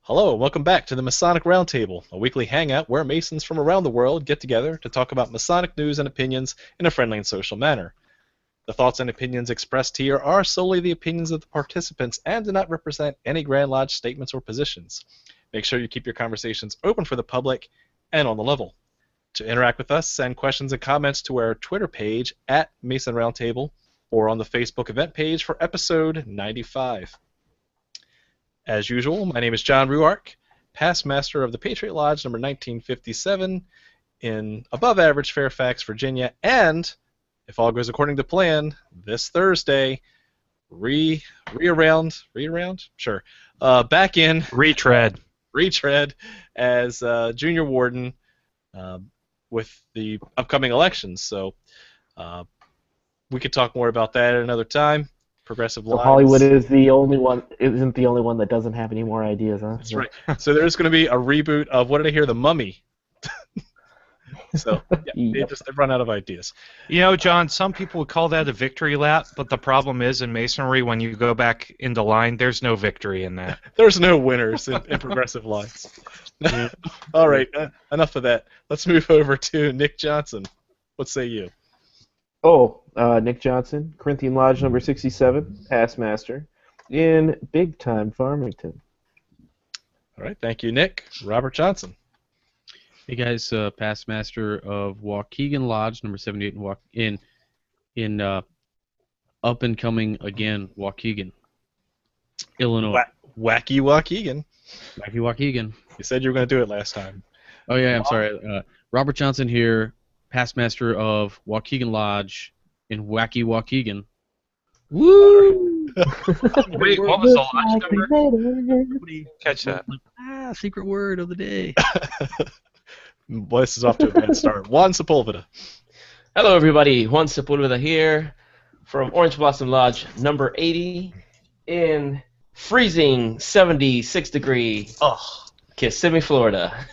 Hello, and welcome back to the Masonic Roundtable, a weekly hangout where Masons from around the world get together to talk about Masonic news and opinions in a friendly and social manner. The thoughts and opinions expressed here are solely the opinions of the participants and do not represent any Grand Lodge statements or positions. Make sure you keep your conversations open for the public and on the level. To interact with us, send questions and comments to our Twitter page at Mason Roundtable or on the Facebook event page for episode 95. As usual, my name is John Ruark, past master of the Patriot Lodge number 1957 in above average Fairfax, Virginia, and, if all goes according to plan, this Thursday, back in retread as junior warden with the upcoming elections. So we could talk more about that at another time. Progressive So lines. Hollywood isn't the only one that doesn't have any more ideas, huh? That's right. So there's going to be a reboot of, what did I hear, The Mummy. So yeah, they've run out of ideas. You know, John, some people would call that a victory lap, but the problem is in Masonry, when you go back into line, there's no victory in that. There's no winners in progressive lines. All right, enough of that. Let's move over to Nick Johnson. What say you? Nick Johnson, Corinthian Lodge number 67, past master, in Big Time Farmington. All right, thank you, Nick. Robert Johnson. Hey guys, past master of Waukegan Lodge number 78 in up and coming again Waukegan, Illinois. Wacky Waukegan. Wacky Waukegan. You said you were going to do it last time. Oh yeah, I'm sorry. Robert Johnson here, past master of Waukegan Lodge in Wacky Waukegan. Woo! Wait, what was the lodge number? Nobody catch that. Secret word of the day. Well, this is off to a bad start. Juan Sepulveda. Hello, everybody. Juan Sepulveda here from Orange Blossom Lodge number 80 in freezing 76-degree Kissimmee, Florida,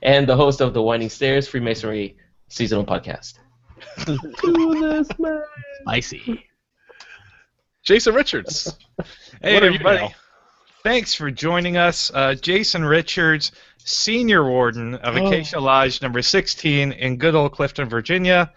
and the host of the Winding Stairs Freemasonry seasonal podcast. Spicy. Jason Richards. Hey, What are you everybody. now? Thanks for joining us. Jason Richards, senior warden of Acacia Lodge number 16 in good old Clifton, Virginia.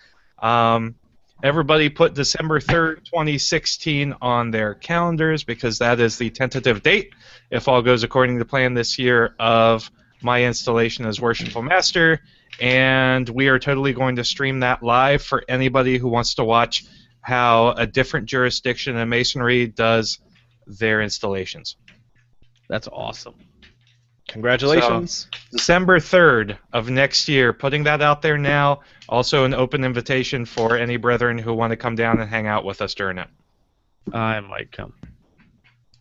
Everybody put December 3rd, 2016 on their calendars because that is the tentative date, if all goes according to plan this year, of my installation as Worshipful Master. And we are totally going to stream that live for anybody who wants to watch how a different jurisdiction in Masonry does their installations. That's awesome. Congratulations. So, December 3rd of next year, putting that out there now. Also an open invitation for any brethren who want to come down and hang out with us during it. I might come.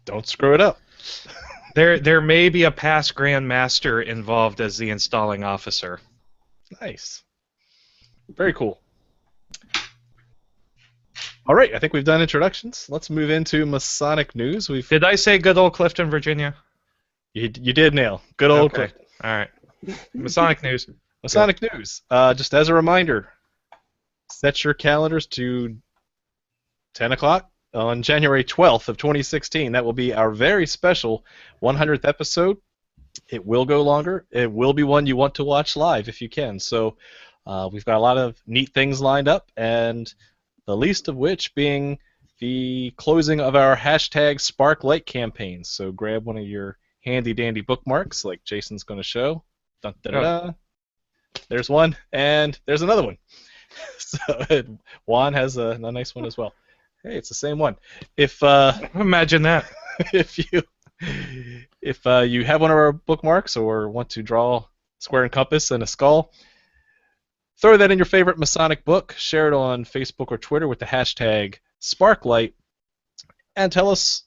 Don't screw it up. There may be a past Grand Master involved as the installing officer. Nice. Very cool. All right, I think we've done introductions. Let's move into Masonic news. Did I say good old Clifton, Virginia? You did nail. Good old Okay. Clifton. All right. Masonic news. Masonic news. Just as a reminder, set your calendars to 10 o'clock on January 12th of 2016. That will be our very special 100th episode. It will go longer. It will be one you want to watch live if you can. So we've got a lot of neat things lined up, and the least of which being the closing of our hashtag Sparklight campaign. So grab one of your handy-dandy bookmarks like Jason's going to show. Dun, da, da, da. There's one, and there's another one. So Juan has a nice one as well. Hey, it's the same one. If Imagine that. if you have one of our bookmarks or want to draw square and compass and a skull, throw that in your favorite Masonic book, share it on Facebook or Twitter with the hashtag Sparklight, and tell us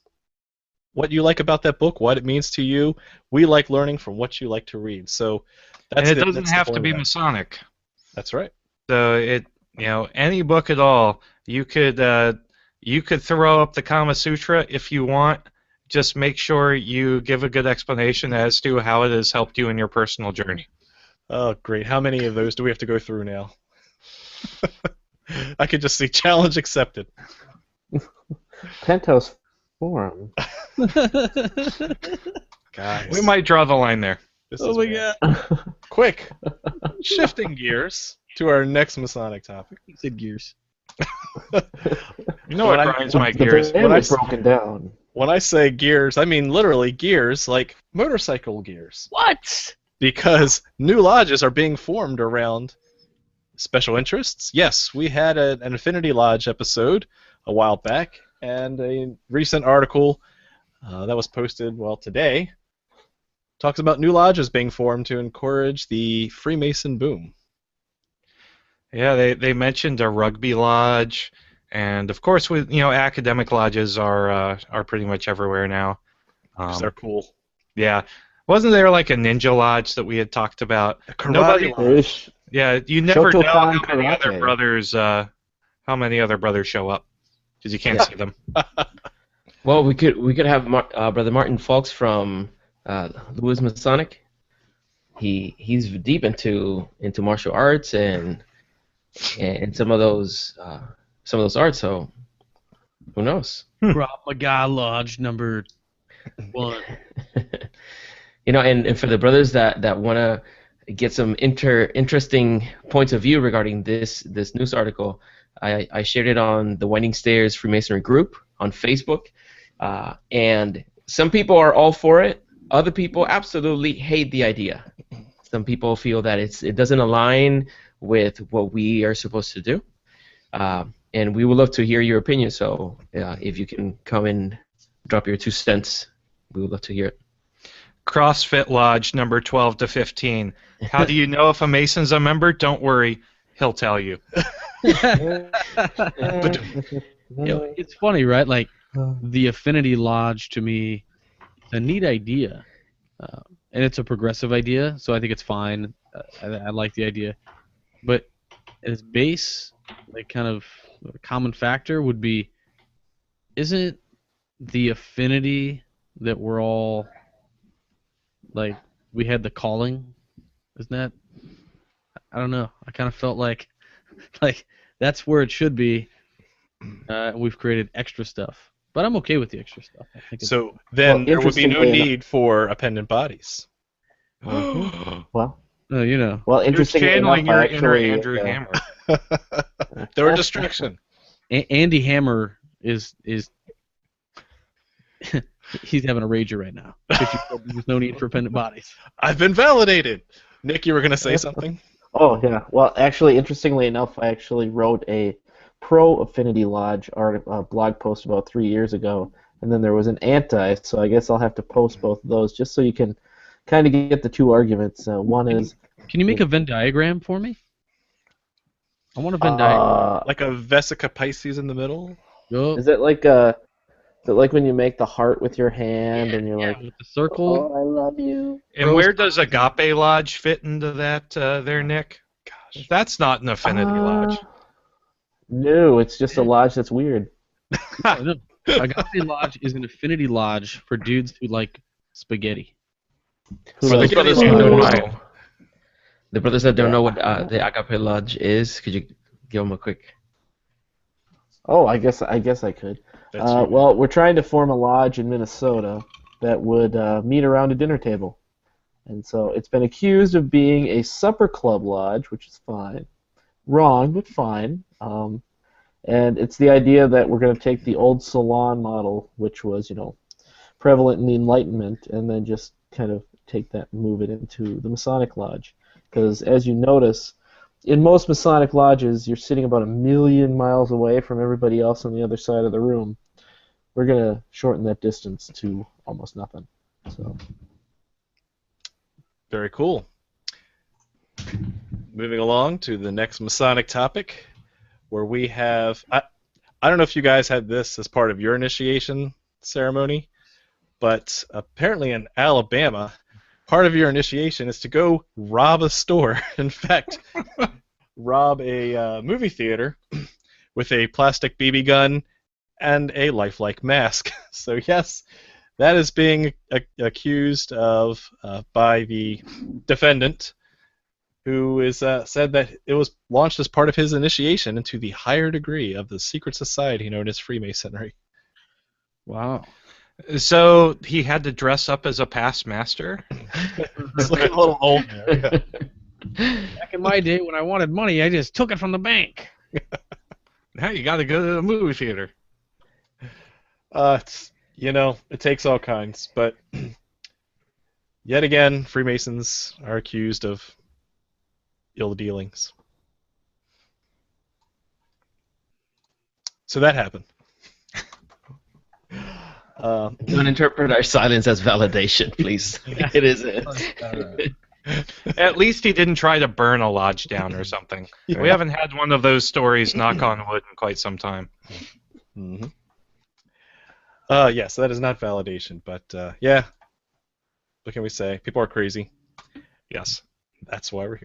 what you like about that book, what it means to you. We like learning from what you like to read. So that's And it doesn't have to be format. Masonic. That's right. So any book at all, you could throw up the Kama Sutra if you want. Just make sure you give a good explanation as to how it has helped you in your personal journey. Oh, great. How many of those do we have to go through now? I could just see challenge accepted. Penthouse Forum. Guys, We might draw the line there. this Oh is my bad. god. Quick, shifting gears to our next Masonic topic. He said gears. You know When what I- grinds my The gears? band When I was broken down. When I say gears, I mean literally gears, like motorcycle gears. What? Because new lodges are being formed around special interests. Yes, we had an Affinity Lodge episode a while back, and a recent article that was posted, today, talks about new lodges being formed to encourage the Freemason boom. Yeah, they mentioned a rugby lodge, and of course, with academic lodges are pretty much everywhere now. 'Cause they're cool. Yeah, wasn't there like a ninja lodge that we had talked about? A karate Nobody- lodge. There's Yeah, you never know Shotokan how many other brothers show up because you can't see them. Well, we could have Brother Martin Falks from Louis Masonic. He's deep into martial arts and some of those arts. So who knows? Krav Maga Lodge number 1. And for the brothers that want to get some interesting points of view regarding this news article, I shared it on the Winding Stairs Freemasonry group on Facebook, and some people are all for it. Other people absolutely hate the idea. Some people feel that it doesn't align with what we are supposed to do, and we would love to hear your opinion. So if you can come and drop your 2 cents, we would love to hear it. CrossFit Lodge number 12 to 15. How do you know if a Mason's a member? Don't worry, he'll tell you. It's funny, right? Like, the Affinity Lodge, to me, it's a neat idea. And it's a progressive idea, so I think it's fine. I like the idea. But at its base, like, kind of a common factor would be, isn't the affinity that we're all, like, we had the calling? Isn't that, I don't know. I kind of felt like that's where it should be. We've created extra stuff. But I'm okay with the extra stuff. I think it's, So then there would be no interestingly need for appendant bodies. well, well, You're interestingly channeling enough, your I inner actually, Andrew Hammer. They're a distraction. Andy Hammer is he's having a rager right now. Because you said there's no need for pendant bodies. I've been validated. Nick, you were going to say something? Oh yeah. Well, actually, interestingly enough, I actually wrote a pro-Affinity Lodge blog post about 3 years ago, and then there was an anti. So I guess I'll have to post both of those just so you can kind of get the two arguments. One is, Can you make a Venn diagram for me? I want a Venn diagram. Like a Vesica Pisces in the middle? Go. is it like when you make the heart with your hand and you're like, With the circle. "Oh, I love you." And where does Agape Lodge fit into that there, Nick? Gosh. That's not an affinity lodge. No, it's just a lodge that's weird. No. Agape Lodge is an affinity lodge for dudes who like spaghetti. Who For the knows? brothers who don't know, the brothers that don't know what the Agape Lodge is, could you give them a quick? Oh, I guess I could. That's you. Well, we're trying to form a lodge in Minnesota that would meet around a dinner table. And so it's been accused of being a supper club lodge, which is fine. Wrong, but fine. And it's the idea that we're going to take the old salon model, which was, prevalent in the Enlightenment, and then just kind of take that and move it into the Masonic Lodge. Because as you notice, in most Masonic lodges, you're sitting about 1,000,000 miles away from everybody else on the other side of the room. We're going to shorten that distance to almost nothing. So. Very cool. Moving along to the next Masonic topic, where we have... I don't know if you guys had this as part of your initiation ceremony, but apparently in Alabama, part of your initiation is to go rob a store. In fact, rob a movie theater with a plastic BB gun and a lifelike mask. So yes, that is being accused of by the defendant, who is said that it was launched as part of his initiation into the higher degree of the secret society known as Freemasonry. Wow. So he had to dress up as a past master? He's looking a little old there. Back in my day when I wanted money, I just took it from the bank. Now you got to go to the movie theater. It takes all kinds, but yet again, Freemasons are accused of ill dealings. So that happened. Don't interpret our silence as validation, please. It isn't. At least he didn't try to burn a lodge down or something. Yeah. We haven't had one of those stories, knock on wood, in quite some time. Mm-hmm. So that is not validation, but yeah. What can we say? People are crazy. Yes. That's why we're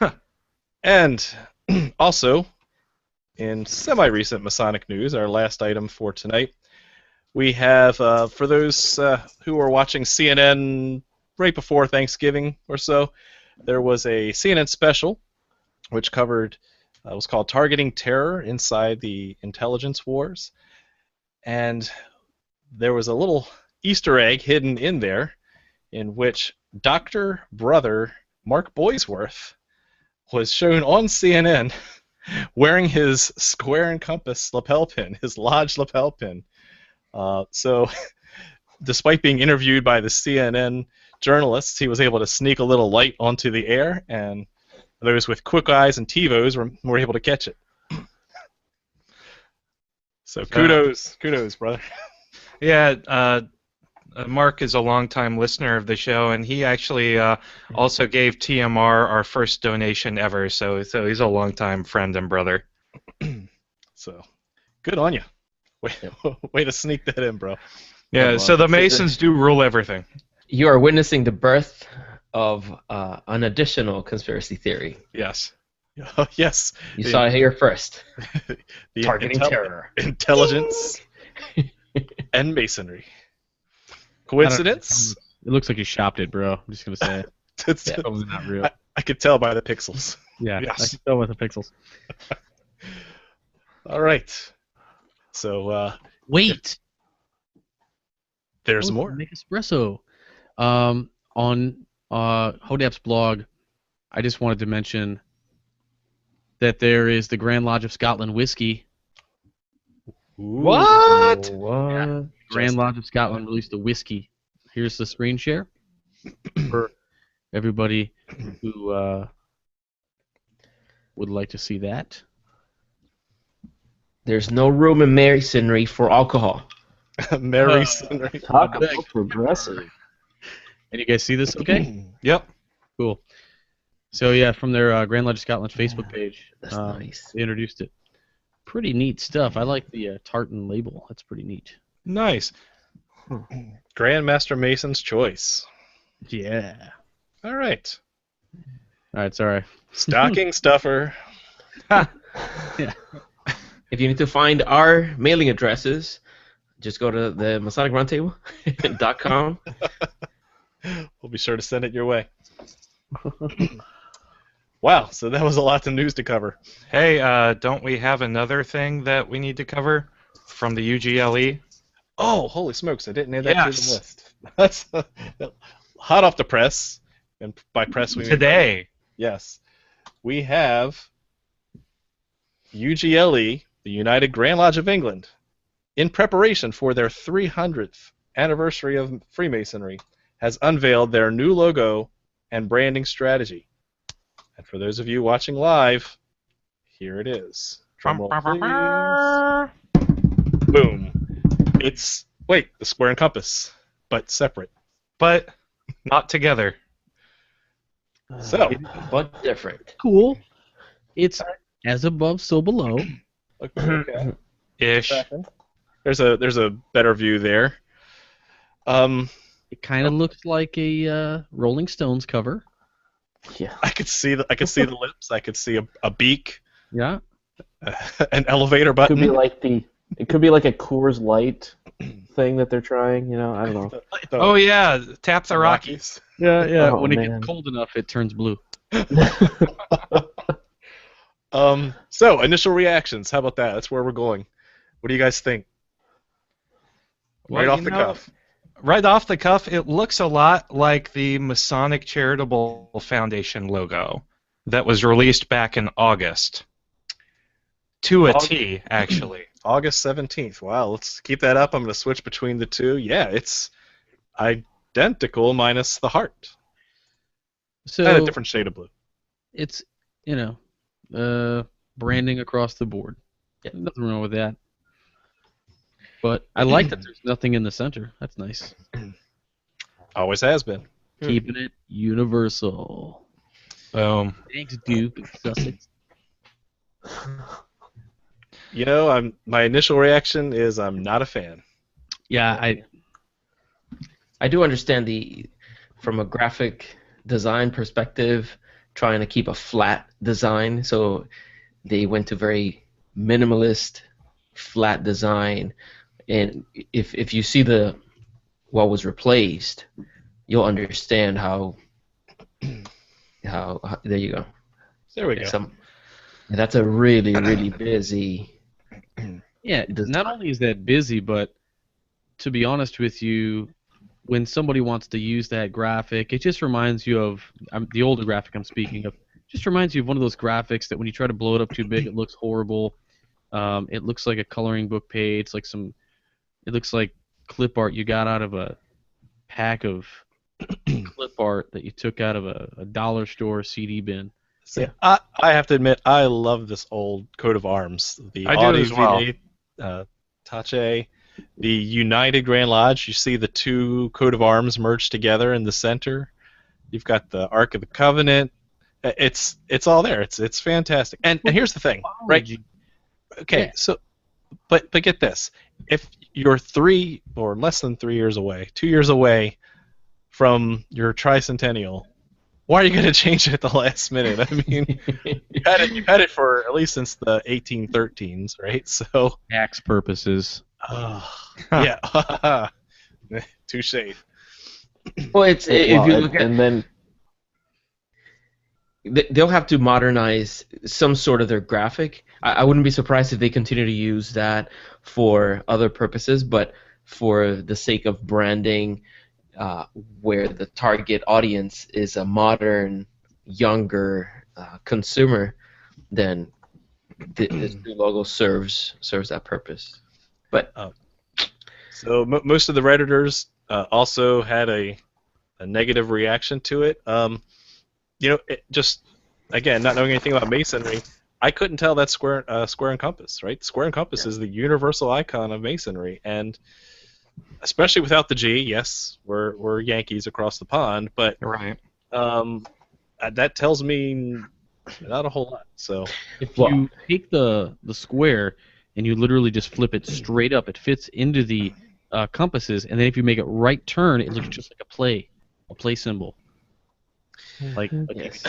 here. And also, in semi-recent Masonic news, our last item for tonight, we have, for those who are watching CNN right before Thanksgiving or so, there was a CNN special which covered, was called Targeting Terror Inside the Intelligence Wars. And there was a little Easter egg hidden in there in which Dr. Brother Mark Boisworth was shown on CNN wearing his square and compass lapel pin, his lodge lapel pin. So despite being interviewed by the CNN journalists, he was able to sneak a little light onto the air, and those with quick eyes and TiVos were able to catch it. So kudos, brother. Yeah, Mark is a longtime listener of the show, and he actually also gave TMR our first donation ever, so he's a longtime friend and brother. So, good on you. Way to sneak that in, bro. Yeah, so the Masons do rule everything. You are witnessing the birth of an additional conspiracy theory. Yes. Yes. You saw it here first. The Targeting terror. Intelligence and Masonry. Coincidence? It looks like you shopped it, bro. I'm just gonna say it. It's Probably not real. I could tell by the pixels. Yeah, Yes. I can tell with the pixels. All right. So Wait. there's Oh, more. Make espresso. On Hodap's blog, I just wanted to mention that there is the Grand Lodge of Scotland whiskey. What? What? Grand Lodge of Scotland released a whiskey. Here's the screen share for everybody who would like to see that. There's no room in Masonry for alcohol. Masonry. Talk about progressive. And you guys see this okay? Yep. Cool. So yeah, from their Grand Lodge of Scotland Facebook page, That's nice. they introduced it. Pretty neat stuff. I like the tartan label. That's pretty neat. Nice. Grandmaster Mason's choice. Yeah. All right. All right, sorry. Stocking stuffer. Yeah. If you need to find our mailing addresses, just go to the Masonic Roundtable.com. We'll be sure to send it your way. Wow, so that was a lot of news to cover. Hey, don't we have another thing that we need to cover from the UGLE? Oh, holy smokes, I didn't add that to Yes. the list. That's hot off the press. And by press, we mean Today. yes. We have UGLE, the United Grand Lodge of England, in preparation for their 300th anniversary of Freemasonry, has unveiled their new logo and branding strategy. And for those of you watching live, here it is. Drum roll, please. Boom. It's, the square and compass, but separate. But not together. So, But different. Cool. It's as above, so below. okay. Ish. There's a better view there. It kind of looks like a Rolling Stones cover. Yeah. I could see the lips. I could see a beak, Yeah. an elevator button. It could be like a Coors Light thing that they're trying. I don't know. Oh, yeah. Tap the Rockies. Yeah, yeah. Oh, when it man. gets cold enough, it turns blue. So initial reactions. How about that? That's where we're going. What do you guys think? Right off the cuff. Right off the cuff, it looks a lot like the Masonic Charitable Foundation logo that was released back in August. To a T, actually. August 17th. Wow, let's keep that up. I'm going to switch between the two. Yeah, it's identical minus the heart. So And a different shade of blue. it's, branding across the board. Yeah. Nothing wrong with that. But I like that there's nothing in the center. That's nice. Always has been. Keeping it universal. Boom. Thanks, Duke of Sussex. My initial reaction is I'm not a fan. Yeah, I do understand from a graphic design perspective, trying to keep a flat design, so they went to very minimalist, flat design. And if you see what was replaced, you'll understand how there you go. There we go. That's a really, really busy. Yeah, not only is that busy, but to be honest with you, when somebody wants to use that graphic, it just reminds you of the older graphic I'm speaking of. Just reminds you of one of those graphics that when you try to blow it up too big, it looks horrible. It looks like a coloring book page, it looks like clip art you got out of a pack of clip art that you took out of a dollar store CD bin. Yeah. I have to admit, I love this old coat of arms. The I do Audi as well. V8 Tache, the United Grand Lodge. You see the two coat of arms merged together in the center. You've got the Ark of the Covenant. It's all there. It's fantastic. And here's the thing, right? Okay, Yeah. so, but get this: if you're 3 or less than 3 years away, 2 years away from your tricentennial, why are you going to change it at the last minute? I mean, you've had it for at least since the 1813s, right? So Tax purposes. yeah, touche. Well, if you look at, and then they'll have to modernize some sort of their graphic. I wouldn't be surprised if they continue to use that for other purposes, but for the sake of branding, where the target audience is a modern, younger consumer, then this new logo serves that purpose. But so most of the Redditors also had a negative reaction to it. It just, again, not knowing anything about Masonry, I couldn't tell that square and compass, right? Square and compass is the universal icon of Masonry, and especially without the G, yes, we're Yankees across the pond, but Right. that tells me not a whole lot. So If you take the square and you literally just flip it straight up, it fits into the compasses, and then if you make it right turn, it looks just like a play symbol. Like yes.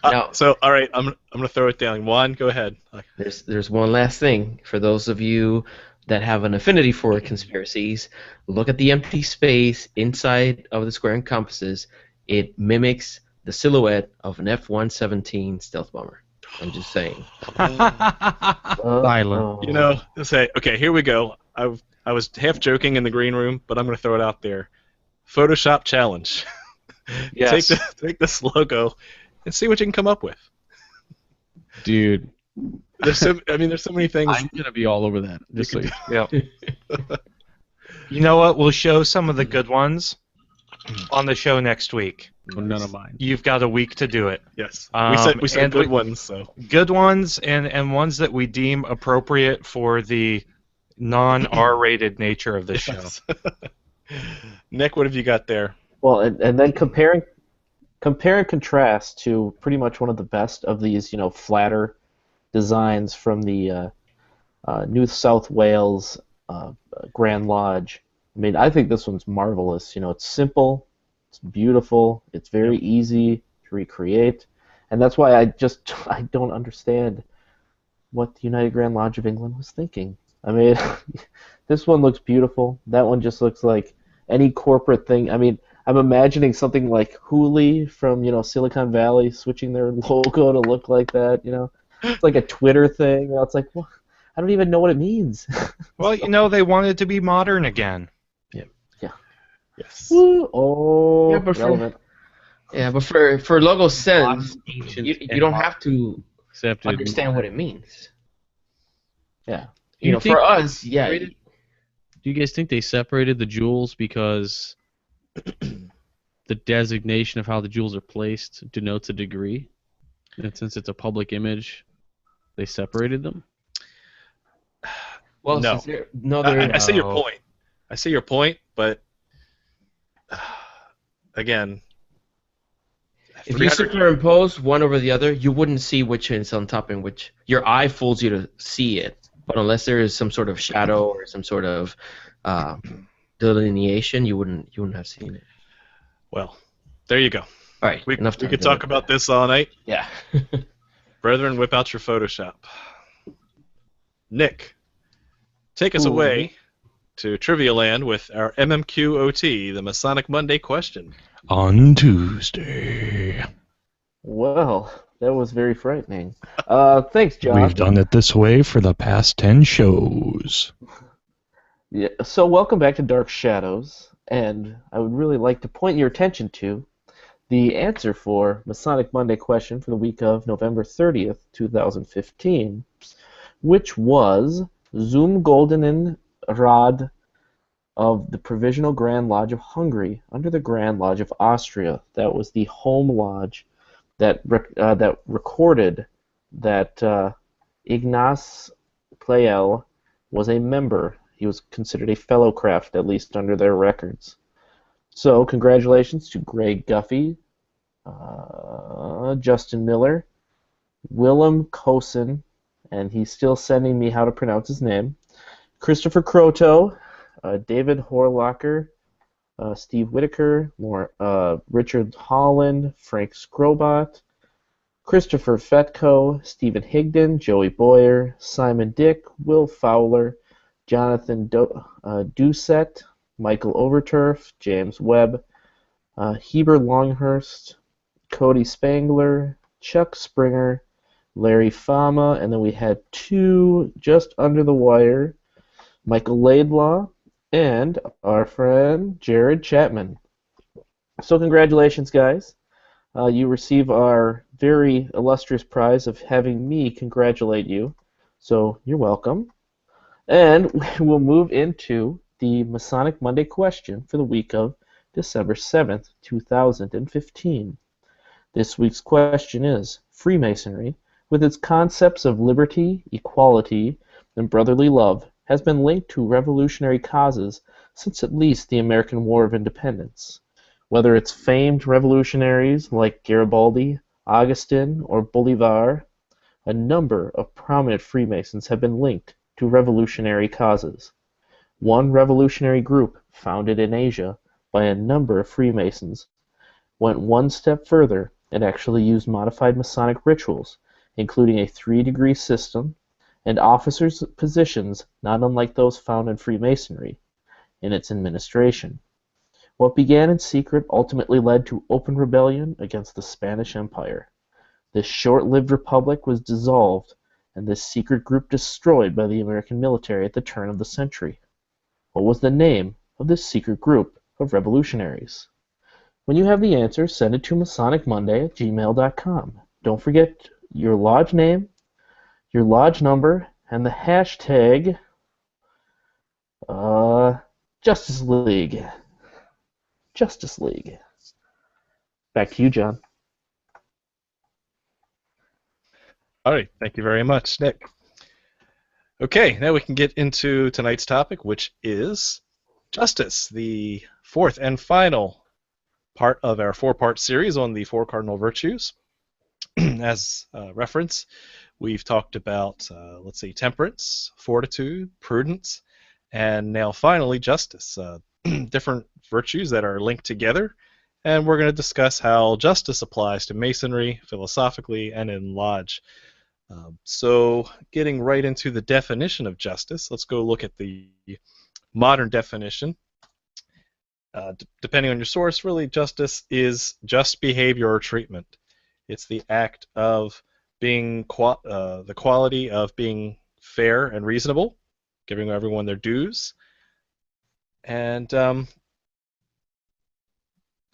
Now, so all right, I'm gonna throw it down. Juan, go ahead. There's one last thing for those of you that have an affinity for conspiracies. Look at the empty space inside of the square and compasses. It mimics the silhouette of an F-117 stealth bomber. I'm just saying. Silent. Say, okay, here we go. I was half joking in the green room, but I'm gonna throw it out there. Photoshop challenge. Yes. Take this logo and see what you can come up with. Dude, There's so many things. I'm gonna be all over that. Just so Yeah. You know what? We'll show some of the good ones on the show next week. none of mine. You've got a week to do it. Yes. We said and good ones, so Good ones and ones that we deem appropriate for the non-R-rated nature of this show. Yes. Nick, what have you got there? Well, and then compare and contrast to pretty much one of the best of these, flatter designs from the New South Wales Grand Lodge. I mean, I think this one's marvelous. It's simple, it's beautiful, it's very easy to recreate, and that's why I don't understand what the United Grand Lodge of England was thinking. I mean, this one looks beautiful. That one just looks like any corporate thing. I mean, I'm imagining something like Hooli from, Silicon Valley switching their logo to look like that, It's like a Twitter thing. It's like, well, I don't even know what it means. Well, you know, they wanted to be modern again. Yes. Woo, oh, Yeah, but relevant. for logo sense, Ancient you don't have to accepted. understand what it means. Yeah. You know, for us, yeah. separated? Do you guys think they separated the jewels because the designation of how the jewels are placed denotes a degree? And since it's a public image, they separated them? Well, No. I see your No. point. I see your point, but again, If you 300 superimpose one over the other, you wouldn't see which is on top and which. Your eye fools you to see it, but unless there is some sort of shadow or some sort of delineation, you wouldn't have seen it. Well, there you go. All right, We enough time. could talk about this all night. Yeah. Brethren, whip out your Photoshop. Nick, take us away to Trivia Land with our MMQOT, the Masonic Monday question. On Tuesday. Well, that was very frightening. Thanks, John. We've done it this way for the past 10 shows. Yeah, so welcome back to Dark Shadows, and I would really like to point your attention to the answer for Masonic Monday question for the week of November 30th, 2015, which was Zum Goldenen Rad of the Provisional Grand Lodge of Hungary under the Grand Lodge of Austria. That was the home lodge that recorded that Ignace Pleyel was a member. He was considered a fellow craft, at least under their records. So, congratulations to Greg Guffey, Justin Miller, Willem Kosen, and he's still sending me how to pronounce his name, Christopher Croto, David Horlocker, Steve Whitaker, Richard Holland, Frank Scrobot, Christopher Fetko, Stephen Higdon, Joey Boyer, Simon Dick, Will Fowler, Jonathan Doucette, Michael Overturf, James Webb, Heber Longhurst, Cody Spangler, Chuck Springer, Larry Fama, and then we had two just under the wire, Michael Laidlaw, and our friend Jared Chapman. So congratulations, guys. You receive our very illustrious prize of having me congratulate you. So you're welcome. And we'll move into the Masonic Monday question for the week of December 7th, 2015. This week's question is, Freemasonry, with its concepts of liberty, equality, and brotherly love, has been linked to revolutionary causes since at least the American War of Independence. Whether it's famed revolutionaries like Garibaldi, Augustin, or Bolivar, a number of prominent Freemasons have been linked to revolutionary causes. One revolutionary group, founded in Asia by a number of Freemasons, went one step further and actually used modified Masonic rituals, including a 3-degree system and officers' positions not unlike those found in Freemasonry, in its administration. What began in secret ultimately led to open rebellion against the Spanish Empire. This short-lived republic was dissolved, and this secret group destroyed by the American military at the turn of the century. What was the name of this secret group of revolutionaries? When you have the answer, send it to masonicmonday@gmail.com. Don't forget your lodge name, your lodge number, and the hashtag Justice League. Justice League. Back to you, John. All right, thank you very much, Nick. Okay, now we can get into tonight's topic, which is justice, the fourth and final part of our 4-part series on the 4 cardinal virtues. As reference, we've talked about, let's see, temperance, fortitude, prudence, and now finally justice. Different virtues that are linked together, and we're going to discuss how justice applies to Masonry, philosophically, and in Lodge. So getting right into the definition of justice, let's go look at the modern definition. Depending on your source, really, justice is just behavior or treatment. It's the act of being, the quality of being fair and reasonable, giving everyone their dues, and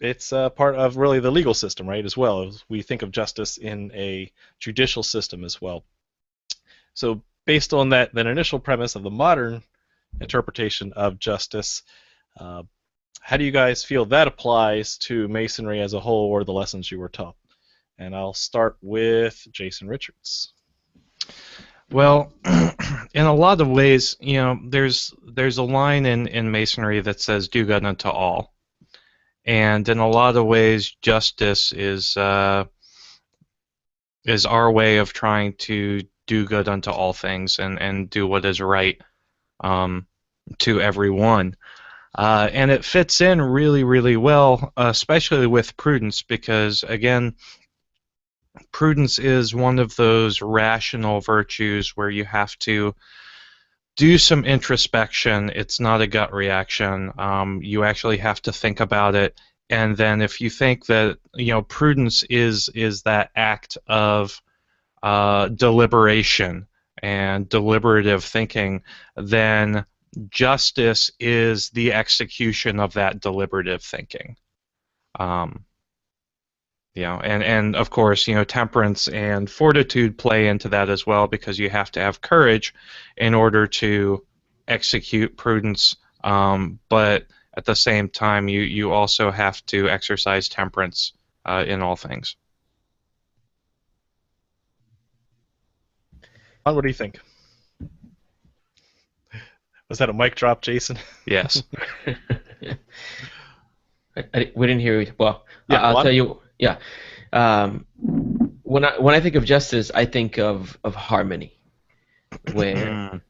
it's part of really the legal system, right, as well. We think of justice in a judicial system as well. So based on that initial premise of the modern interpretation of justice, how do you guys feel that applies to Masonry as a whole, or the lessons you were taught? And I'll start with Jason Richards. Well, in a lot of ways, there's a line in Masonry that says "do good unto all," and in a lot of ways, justice is our way of trying to do good unto all things and do what is right to everyone. And it fits in really, really well, especially with prudence, because, again, prudence is one of those rational virtues where you have to do some introspection. It's not a gut reaction. You actually have to think about it. And then if you think that, prudence is that act of deliberation and deliberative thinking, then justice is the execution of that deliberative thinking. And of course, temperance and fortitude play into that as well, because you have to have courage in order to execute prudence. But at the same time, you also have to exercise temperance in all things. What do you think? Was that a mic drop, Jason? Yes. We didn't hear it. Well, yeah, I'll tell you. Yeah. When I think of justice, I think of harmony, where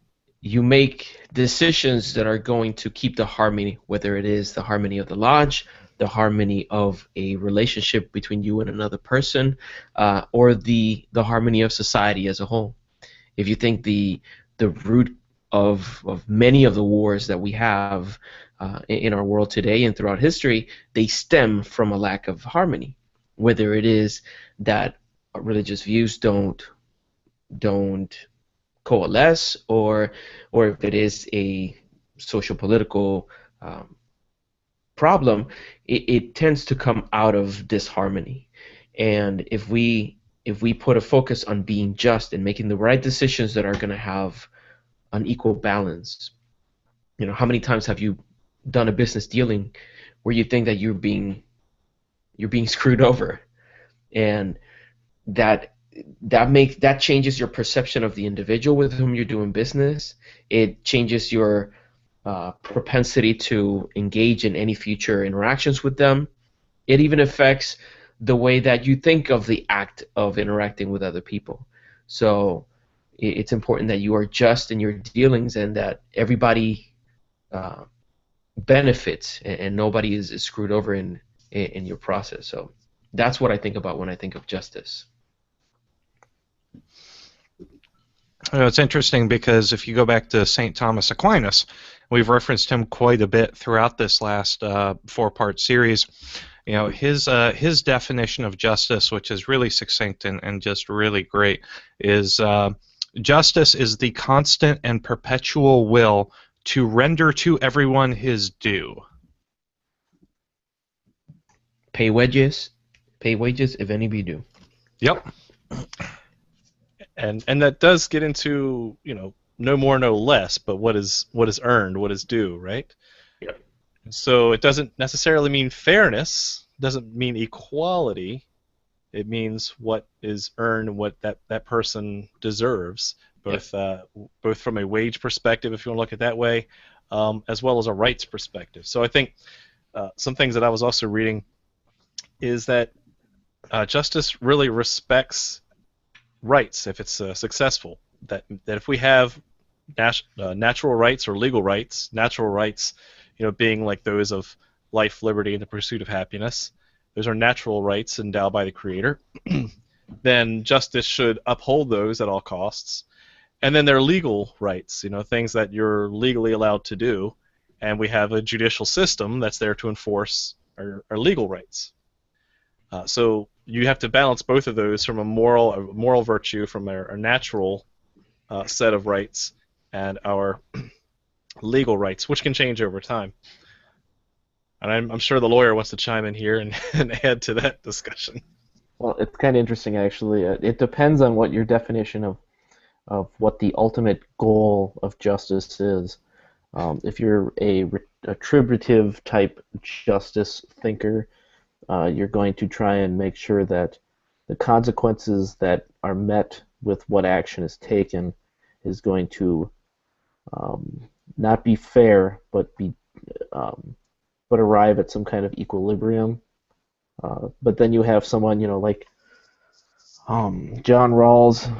you make decisions that are going to keep the harmony, whether it is the harmony of the lodge, the harmony of a relationship between you and another person, or the harmony of society as a whole. If you think the root of many of the wars that we have in our world today and throughout history, they stem from a lack of harmony. Whether it is that religious views don't coalesce, or if it is a social political problem, it tends to come out of disharmony. And if we put a focus on being just and making the right decisions that are going to have an equal balance, how many times have you done a business dealing where you think that you're being screwed over, and that changes your perception of the individual with whom you're doing business. It changes your propensity to engage in any future interactions with them. It even affects the way that you think of the act of interacting with other people. So it's important that you are just in your dealings, and that everybody benefits, and nobody is screwed over in your process. So that's what I think about when I think of justice. It's interesting because if you go back to St. Thomas Aquinas, we've referenced him quite a bit throughout this last 4-part series. His definition of justice, which is really succinct and just really great, is justice is the constant and perpetual will to render to everyone his due. Pay wages if any be due. Yep. And that does get into, no more, no less, but what is earned, what is due, right? Yep. So it doesn't necessarily mean fairness, doesn't mean equality. It means what is earned, what that person deserves, both from a wage perspective, if you want to look at it that way, as well as a rights perspective. So I think some things that I was also reading is that justice really respects rights if it's successful. That if we have natural rights or legal rights, natural rights, being like those of life, liberty, and the pursuit of happiness, those are natural rights endowed by the Creator, then justice should uphold those at all costs. And then there are legal rights, things that you're legally allowed to do, and we have a judicial system that's there to enforce our legal rights. So you have to balance both of those from a moral virtue, from our natural set of rights and our legal rights, which can change over time. And I'm sure the lawyer wants to chime in here and, and add to that discussion. Well, it's kind of interesting, actually. It depends on what your definition of what the ultimate goal of justice is. If you're a retributive type justice thinker, you're going to try and make sure that the consequences that are met with what action is taken is going to not be fair, but arrive at some kind of equilibrium. But then you have someone, like John Rawls.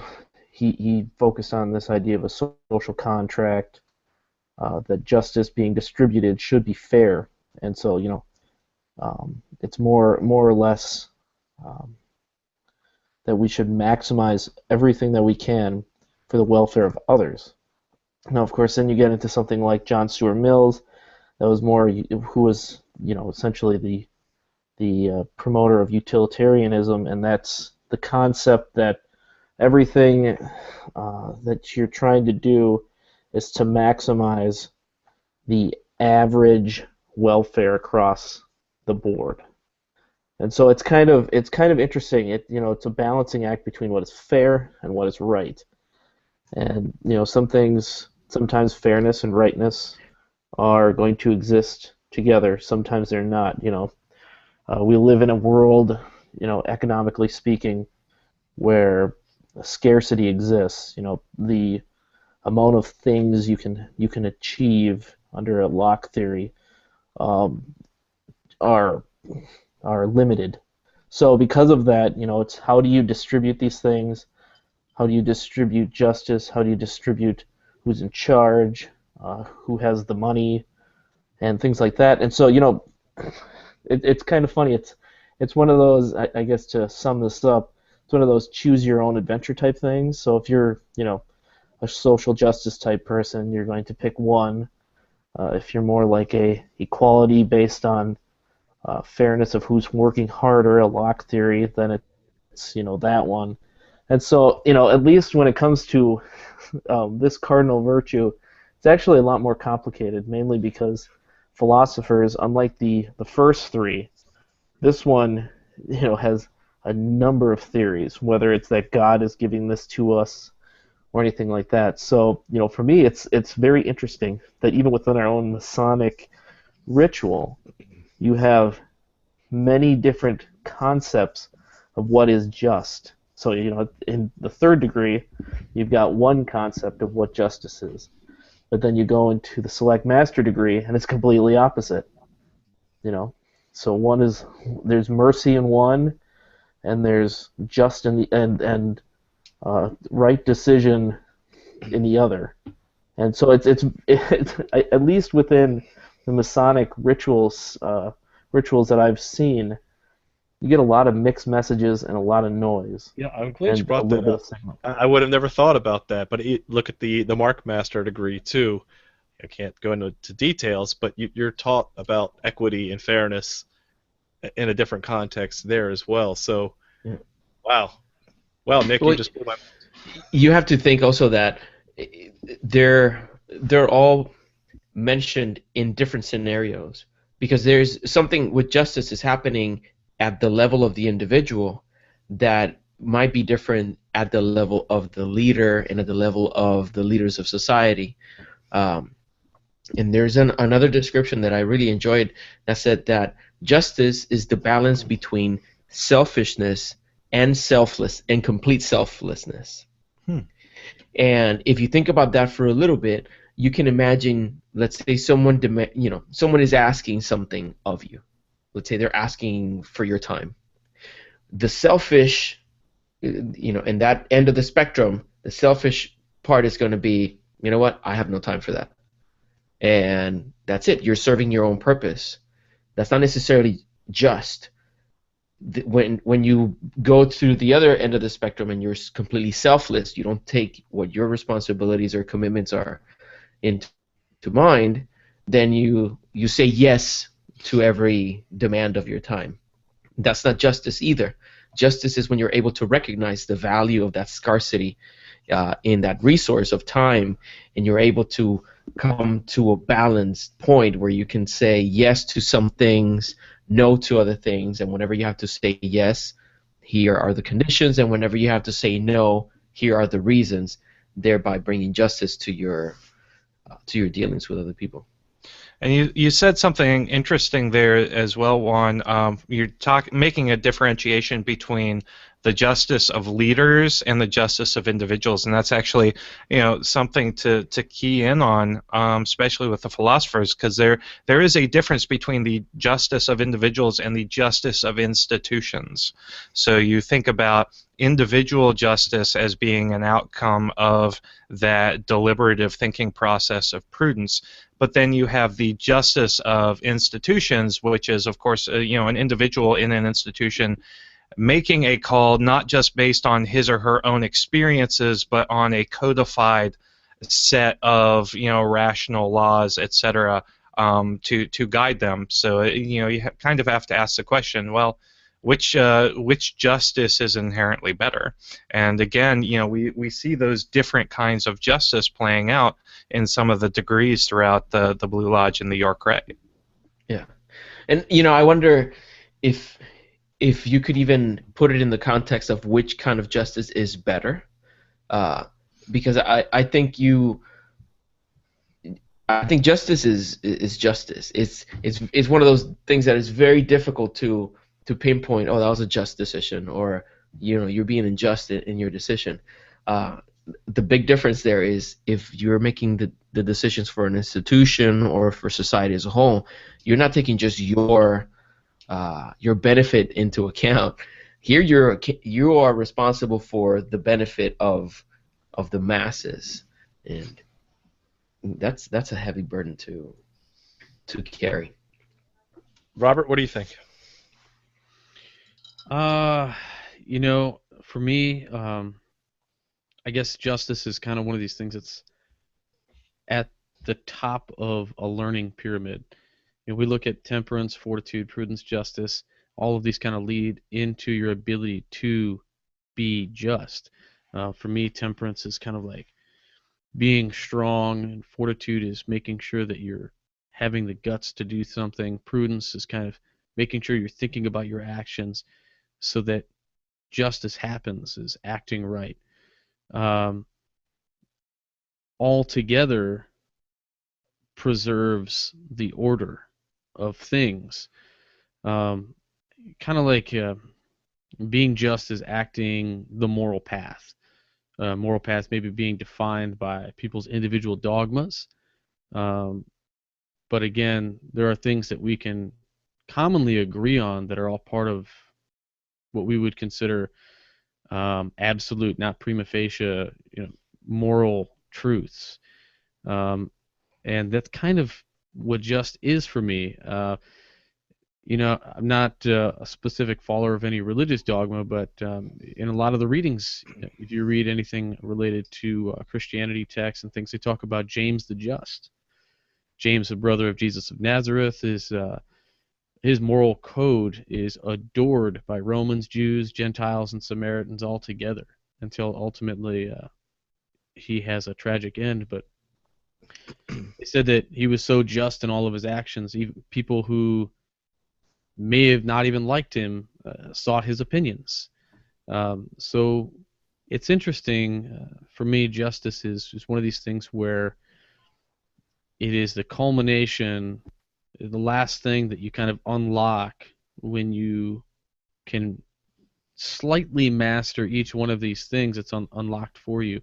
He focused on this idea of a social contract, that justice being distributed should be fair, and so it's more or less that we should maximize everything that we can for the welfare of others. Now, of course, then you get into something like John Stuart Mills, that was more, who was essentially the promoter of utilitarianism, and that's the concept that everything that you're trying to do is to maximize the average welfare across the board. And so it's kind of interesting. It's a balancing act between what is fair and what is right. And some things, sometimes fairness and rightness are going to exist together. Sometimes they're not. We live in a world, economically speaking, where scarcity exists. The amount of things you can achieve under a Locke theory are limited. So because of that, it's how do you distribute these things? How do you distribute justice? How do you distribute who's in charge? Who has the money? And things like that. And so, it's kind of funny. It's one of those, I guess, to sum this up, it's one of those choose your own adventure type things. So if you're, a social justice type person, you're going to pick one. If you're more like a equality based on fairness of who's working harder, a Locke theory, then it's that one. And so at least when it comes to this cardinal virtue, it's actually a lot more complicated, mainly because philosophers, unlike the first three, this one has a number of theories, whether it's that God is giving this to us or anything like that. So for me, it's very interesting that even within our own Masonic ritual, you have many different concepts of what is just. So in the third degree, you've got one concept of what justice is, but then you go into the select master degree, and it's completely opposite. So there's mercy in one, and there's just in the and right decision in the other. And so it's at least within the Masonic rituals that I've seen, you get a lot of mixed messages and a lot of noise. Yeah, I'm glad you brought that up. I would have never thought about that, but look at the Mark Master degree too. I can't go into details, but you're taught about equity and fairness in a different context there as well. So, yeah. Wow, Nick, you just blew my. You have to think also that they're all mentioned in different scenarios, because there's something with justice is happening at the level of the individual that might be different at the level of the leader and at the level of the leaders of society. And there's another description that I really enjoyed that said that justice is the balance between selfishness and complete selflessness. And if you think about that for a little bit, you can imagine, let's say someone is asking something of you. Let's say they're asking for your time. The selfish, in that end of the spectrum, the selfish part is going to be, you know what, I have no time for that. And that's it. You're serving your own purpose. That's not necessarily just. When you go to the other end of the spectrum and you're completely selfless, you don't take what your responsibilities or commitments are into mind, then you say yes to every demand of your time. That's not justice either. Justice is when you're able to recognize the value of that scarcity in that resource of time, and you're able to come to a balanced point where you can say yes to some things, no to other things, and whenever you have to say yes, here are the conditions, and whenever you have to say no, here are the reasons, thereby bringing justice to your dealings with other people. And you said something interesting there as well, Juan. You're making a differentiation between the justice of leaders and the justice of individuals, and that's actually, something to key in on, especially with the philosophers, because there is a difference between the justice of individuals and the justice of institutions. So you think about individual justice as being an outcome of that deliberative thinking process of prudence, but then you have the justice of institutions, which is, of course, an individual in an institution making a call not just based on his or her own experiences, but on a codified set of rational laws, etc., to guide them. So you kind of have to ask the question, well, which justice is inherently better? And again, we see those different kinds of justice playing out in some of the degrees throughout the Blue Lodge and the York Rite. Yeah, and I wonder if you could even put it in the context of which kind of justice is better, because I think justice is justice. It's one of those things that is very difficult to pinpoint. Oh, that was a just decision, or you're being unjust in your decision. The big difference there is if you're making the decisions for an institution or for society as a whole, you're not taking just your benefit into account. Here you are responsible for the benefit of the masses, and that's a heavy burden to carry. Robert, what do you think? For me, I guess justice is kind of one of these things that's at the top of a learning pyramid. We look at temperance, fortitude, prudence, justice. All of these kind of lead into your ability to be just. For me, temperance is kind of like being strong, and fortitude is making sure that you're having the guts to do something. Prudence is kind of making sure you're thinking about your actions so that justice happens, is acting right. All together preserves the order of things. Kind of like being just is acting the moral path. Moral path maybe being defined by people's individual dogmas. But again, there are things that we can commonly agree on that are all part of what we would consider absolute, not prima facie, moral truths. And that's kind of what just is for me. I'm not a specific follower of any religious dogma, but in a lot of the readings, if you read anything related to Christianity texts and things, they talk about James the Just. James, the brother of Jesus of Nazareth, his moral code is adored by Romans, Jews, Gentiles, and Samaritans all together until ultimately he has a tragic end. But they said that he was so just in all of his actions, even people who may have not even liked him sought his opinions. So it's interesting. For me, justice is one of these things where it is the culmination, the last thing that you kind of unlock when you can slightly master each one of these things. It's unlocked for you.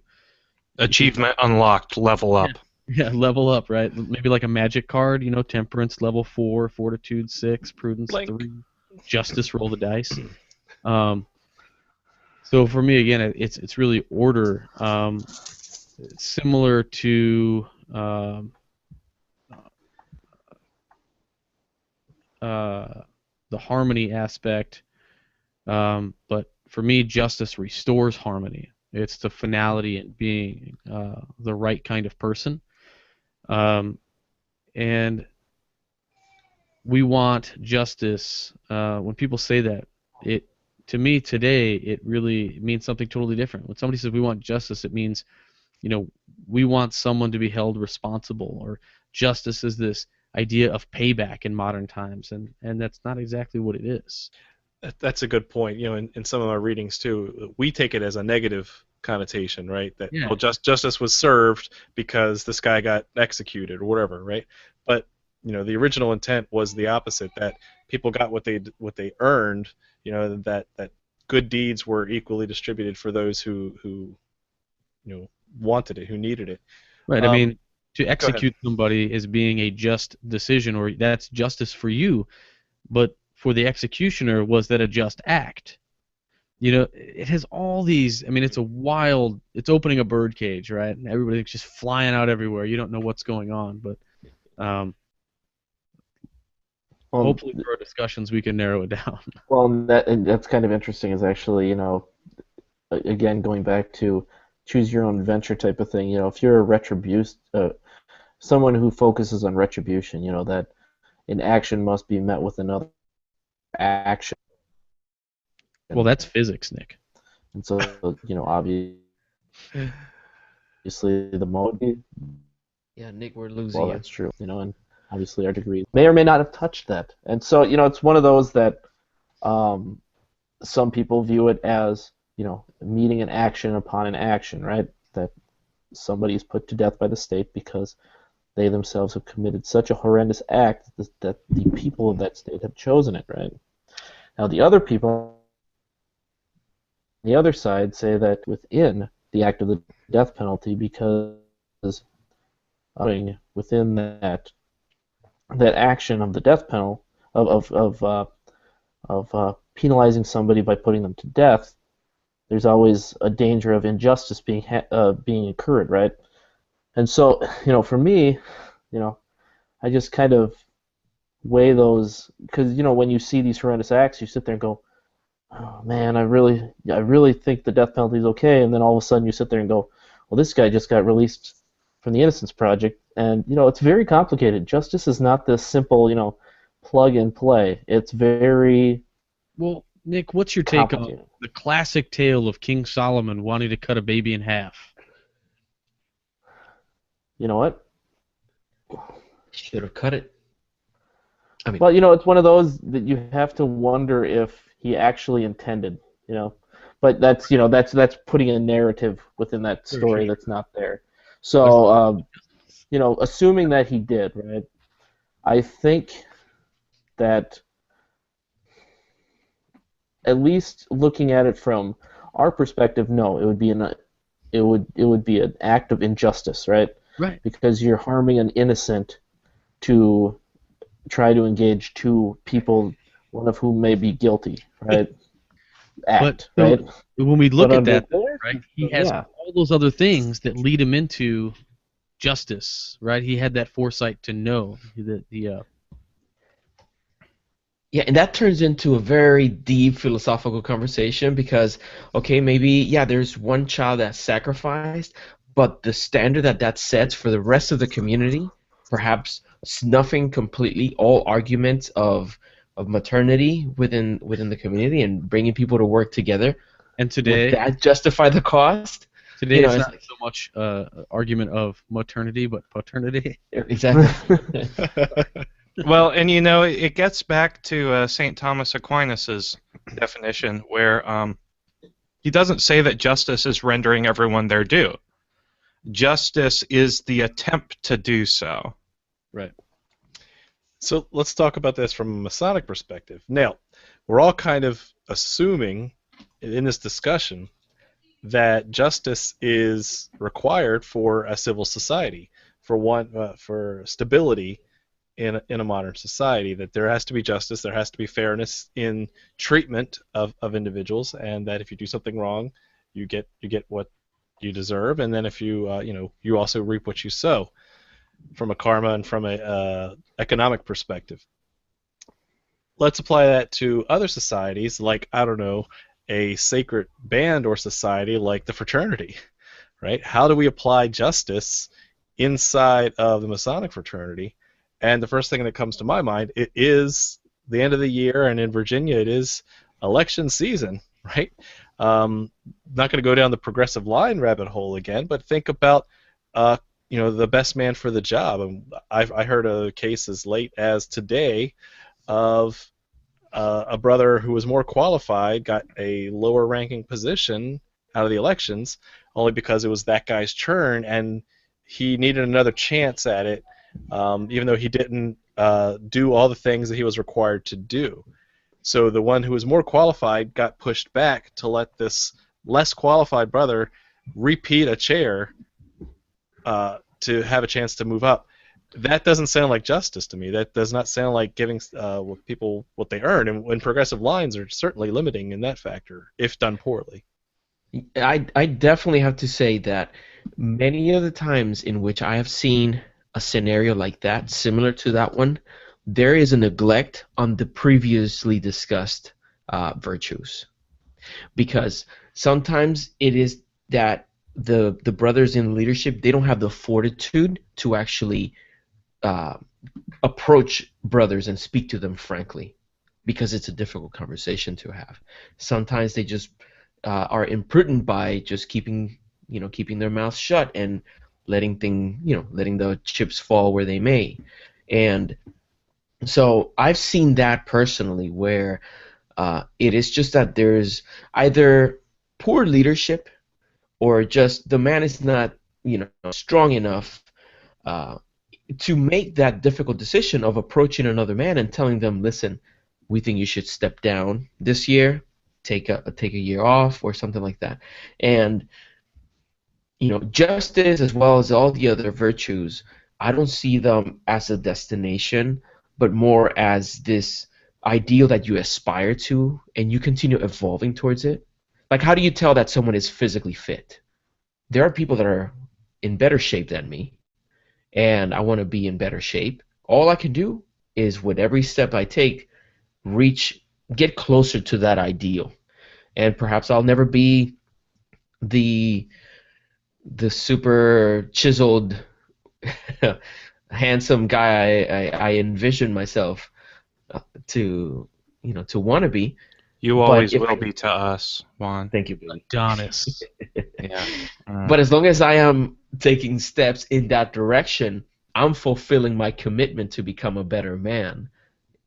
Achievement unlocked, level up. Yeah, level up, right? Maybe like a magic card, temperance level 4, fortitude 6, prudence 3, justice roll the dice. So for me, again, it's really order. Similar to the harmony aspect, but for me, justice restores harmony. It's the finality in being the right kind of person. And we want justice. When people say that, to me today, it really means something totally different. When somebody says we want justice, it means, we want someone to be held responsible, or justice is this idea of payback in modern times, and that's not exactly what it is. That's a good point. In some of our readings too, we take it as a negative connotation, right? That Yeah. well, justice was served because this guy got executed or whatever, right? But the original intent was the opposite. That people got what they earned. That good deeds were equally distributed for those who wanted it, who needed it. Right. I mean, to ahead. execute somebody is being a just decision, or that's justice for you, but for the executioner, was that a just act? It has all these. I mean, it's opening a bird cage, right? And everybody's just flying out everywhere. You don't know what's going on, but hopefully through our discussions we can narrow it down. Well, and that's kind of interesting. Is actually, again going back to choose your own adventure type of thing. If you're a someone who focuses on retribution, that an action must be met with another action. Well, that's physics, Nick. And so, obviously the mode. Yeah, Nick, we're losing Well, you. that's true. And obviously our degrees may or may not have touched that. And so, it's one of those that some people view it as, meeting an action upon an action, right? That somebody is put to death by the state because they themselves have committed such a horrendous act that the people of that state have chosen it, right? Now, the other people on the other side say that within the act of the death penalty, because within that action of the death penalty of penalizing somebody by putting them to death, there's always a danger of injustice being incurred, right? And so, for me, I just kind of weigh those, because when you see these horrendous acts, you sit there and go, oh man, I really think the death penalty is okay, and then all of a sudden you sit there and go, well, this guy just got released from the Innocence Project, and it's very complicated. Justice is not this simple, plug and play. It's very well. Nick, what's your take on the classic tale of King Solomon wanting to cut a baby in half? You know what? Should have cut it. Well, it's one of those that you have to wonder if he actually intended, But that's putting a narrative within that story that's not there. So, assuming that he did, right? I think that, at least looking at it from our perspective, no, it would be an act of injustice, right? Right. Because you're harming an innocent to try to engage two people, one of whom may be guilty, right? Right? When we look at that, there, right, he has all those other things that lead him into justice, right? He had that foresight to know that Yeah, and that turns into a very deep philosophical conversation because, okay, maybe, there's one child that's sacrificed, but the standard that sets for the rest of the community, perhaps snuffing completely all arguments of maternity within the community and bringing people to work together. And today, would that justify the cost? Today it's not so much argument of maternity, but paternity. Exactly. Well, and it gets back to St. Thomas Aquinas' definition, where he doesn't say that justice is rendering everyone their due. Justice is the attempt to do so. Right. So let's talk about this from a Masonic perspective. Now, we're all kind of assuming in this discussion that justice is required for a civil society, for stability in a modern society, that there has to be justice, there has to be fairness in treatment of individuals, and that if you do something wrong, you get what you deserve, and then if you you also reap what you sow, from a karma and from a economic perspective. Let's apply that to other societies, like, I don't know, a sacred band or society like the fraternity, right? How do we apply justice inside of the Masonic fraternity? And the first thing that comes to my mind, it is the end of the year, and in Virginia it is election season, right? Not going to go down the progressive line rabbit hole again, but think about the best man for the job. I heard a case as late as today of a brother who was more qualified got a lower ranking position out of the elections only because it was that guy's turn and he needed another chance at it, even though he didn't do all the things that he was required to do. So the one who was more qualified got pushed back to let this less qualified brother repeat a chair to have a chance to move up. That doesn't sound like justice to me. That does not sound like giving people what they earn. And progressive lines are certainly limiting in that factor, if done poorly. I definitely have to say that many of the times in which I have seen a scenario like that, similar to that one, there is a neglect on the previously discussed virtues. Because sometimes it is that the brothers in leadership, they don't have the fortitude to actually approach brothers and speak to them frankly, because it's a difficult conversation to have. Sometimes they just are imprudent by just keeping their mouths shut and letting the chips fall where they may. And so I've seen that personally, where it is just that there's either poor leadership or just the man is not strong enough to make that difficult decision of approaching another man and telling them, listen, we think you should step down this year, take a year off or something like that. And justice as well as all the other virtues, I don't see them as a destination, but more as this ideal that you aspire to and you continue evolving towards it. Like, how do you tell that someone is physically fit? There are people that are in better shape than me, and I want to be in better shape. All I can do is, with every step I take, get closer to that ideal. And perhaps I'll never be the super chiseled, handsome guy I envision myself to want to be. You always will be to us, Juan. Thank you, Billy. Adonis. Yeah. But as long as I am taking steps in that direction, I'm fulfilling my commitment to become a better man.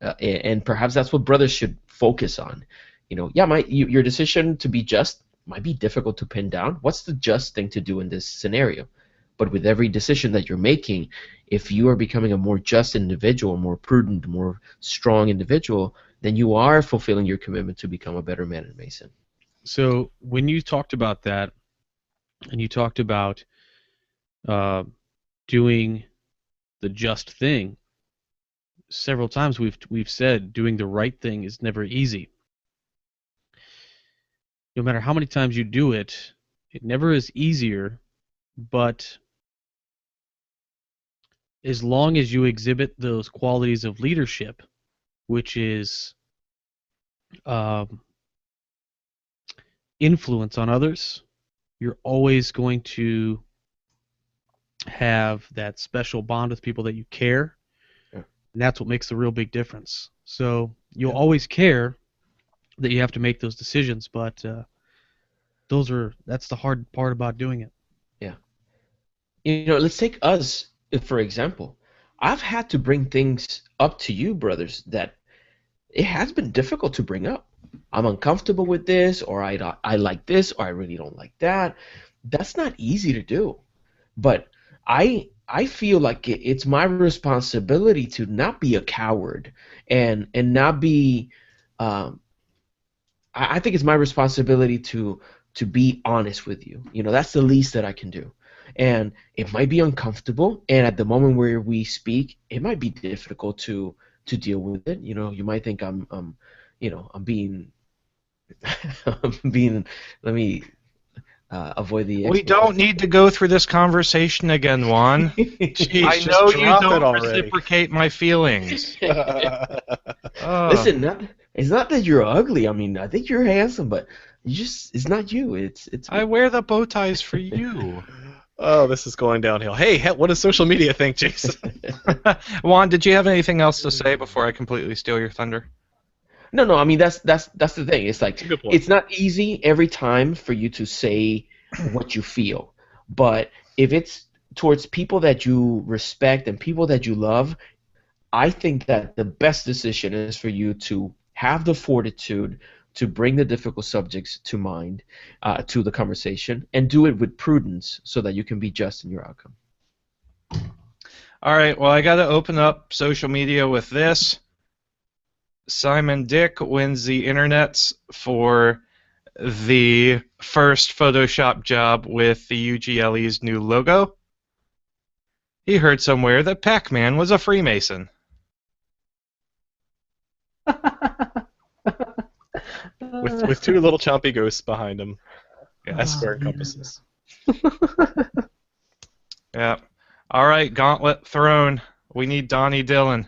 And perhaps that's what brothers should focus on. Your decision to be just might be difficult to pin down. What's the just thing to do in this scenario? But with every decision that you're making, if you are becoming a more just individual, more prudent, more strong individual, then you are fulfilling your commitment to become a better man and Mason. So when you talked about that, and you talked about doing the just thing, several times we've said doing the right thing is never easy. No matter how many times you do it, it never is easier, but as long as you exhibit those qualities of leadership, which is influence on others, you're always going to have that special bond with people that you care, and that's what makes the real big difference. So you'll always care that you have to make those decisions, but that's the hard part about doing it. Yeah. Let's take us for example. I've had to bring things up to you, brothers, that it has been difficult to bring up. I'm uncomfortable with this, or I like this, or I really don't like that. That's not easy to do. But I feel like it's my responsibility to not be a coward and not be. I think it's my responsibility to be honest with you. That's the least that I can do. And it might be uncomfortable, and at the moment where we speak, it might be difficult to deal with it. You might think I'm being let me avoid the. We don't need to go through this conversation again, Juan. Jeez, I know you don't reciprocate my feelings. Listen, it's not that you're ugly. I mean, I think you're handsome, but it's not you. It's. I wear the bow ties for you. Oh, this is going downhill. Hey, what does social media think, Jason? Juan, did you have anything else to say before I completely steal your thunder? No. I mean, that's the thing. It's like That's a good point. it's not easy every time for you to say what you feel, but if it's towards people that you respect and people that you love, I think that the best decision is for you to have the fortitude to bring the difficult subjects to mind, to the conversation, and do it with prudence so that you can be just in your outcome. All right, well, I got to open up social media with this. Simon Dick wins the internets for the first Photoshop job with the UGLE's new logo. He heard somewhere that Pac-Man was a Freemason. With two little chompy ghosts behind him. As square compasses. Yeah. All right, gauntlet thrown. We need Donnie Dillon.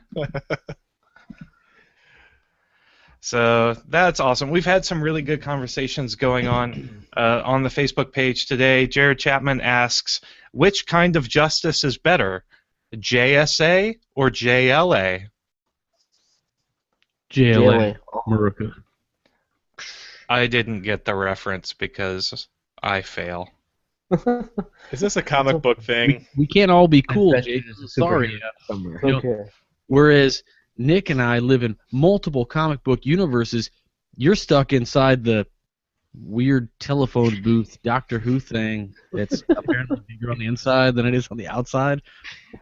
So that's awesome. We've had some really good conversations going on the Facebook page today. Jared Chapman asks, which kind of justice is better, JSA or JLA? JLA. Maruka. I didn't get the reference because I fail. Is this a comic book thing? We can't all be cool, bet Jake. you there's a Sorry. superhero somewhere. You know, Okay. Whereas Nick and I live in multiple comic book universes, you're stuck inside the weird telephone booth Doctor Who thing that's apparently bigger on the inside than it is on the outside.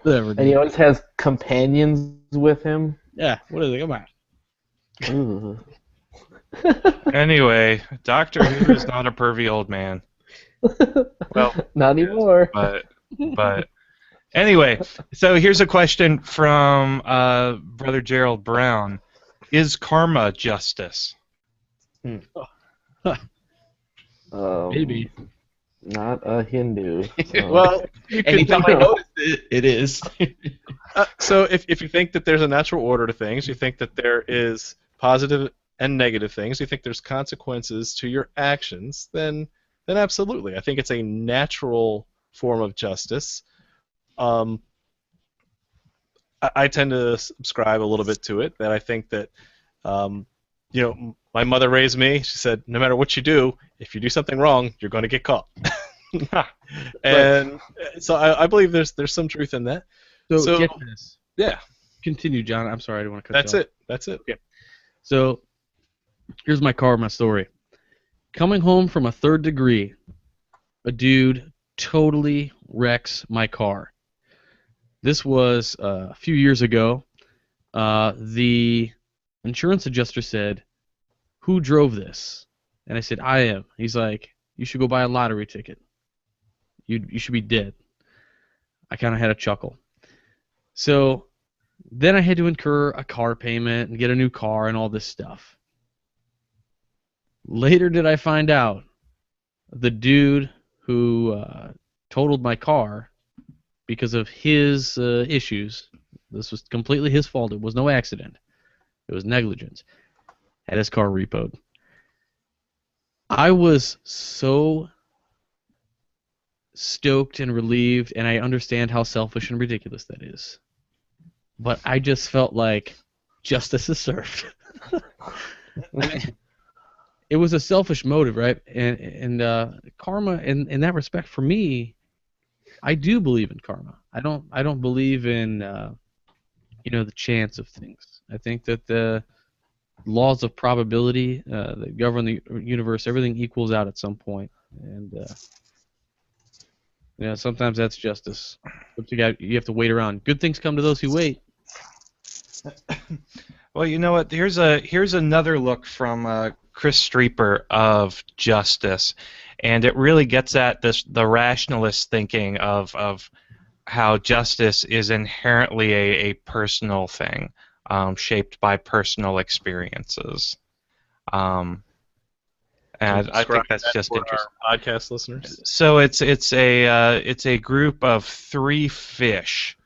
Whatever. And he always has companions with him. Yeah, what is it? Come on. Ooh. Anyway, Doctor Who is not a pervy old man. Well, Not anymore. but anyway, so here's a question from Brother Gerald Brown. Is karma justice? Maybe. Not a Hindu. So. Well, you could Anytime I notice it, it is. so if you think that there's a natural order to things, you think that there is positive and negative things, you think there's consequences to your actions, then absolutely. I think it's a natural form of justice. I tend to subscribe a little bit to it, that I think that, my mother raised me. She said, no matter what you do, if you do something wrong, you're going to get caught. And so I believe there's some truth in that. So get this. Yeah. Continue, John. I'm sorry, I didn't want to cut you off. That's it. Okay. So here's my karma story. Coming home from a third degree, a dude totally wrecks my car. This was a few years ago. The insurance adjuster said, "Who drove this?" And I said, "I am." He's like, "You should go buy a lottery ticket. You should be dead." I kind of had a chuckle. So then I had to incur a car payment and get a new car and all this stuff. Later did I find out the dude who totaled my car because of his issues, this was completely his fault. It was no accident. It was negligence. Had his car repoed. I was so stoked and relieved, and I understand how selfish and ridiculous that is. But I just felt like justice is served. I mean, it was a selfish motive, right? And karma, in that respect, for me, I do believe in karma. I don't believe in the chance of things. I think that the laws of probability that govern the universe, everything equals out at some point, and sometimes that's justice. You have to wait around. Good things come to those who wait. Well, you know what? Here's another look from Chris Streeper of justice, and it really gets at the rationalist thinking of how justice is inherently a personal thing, shaped by personal experiences. And I think that's just interesting. Our podcast listeners. So it's a group of 3 fish,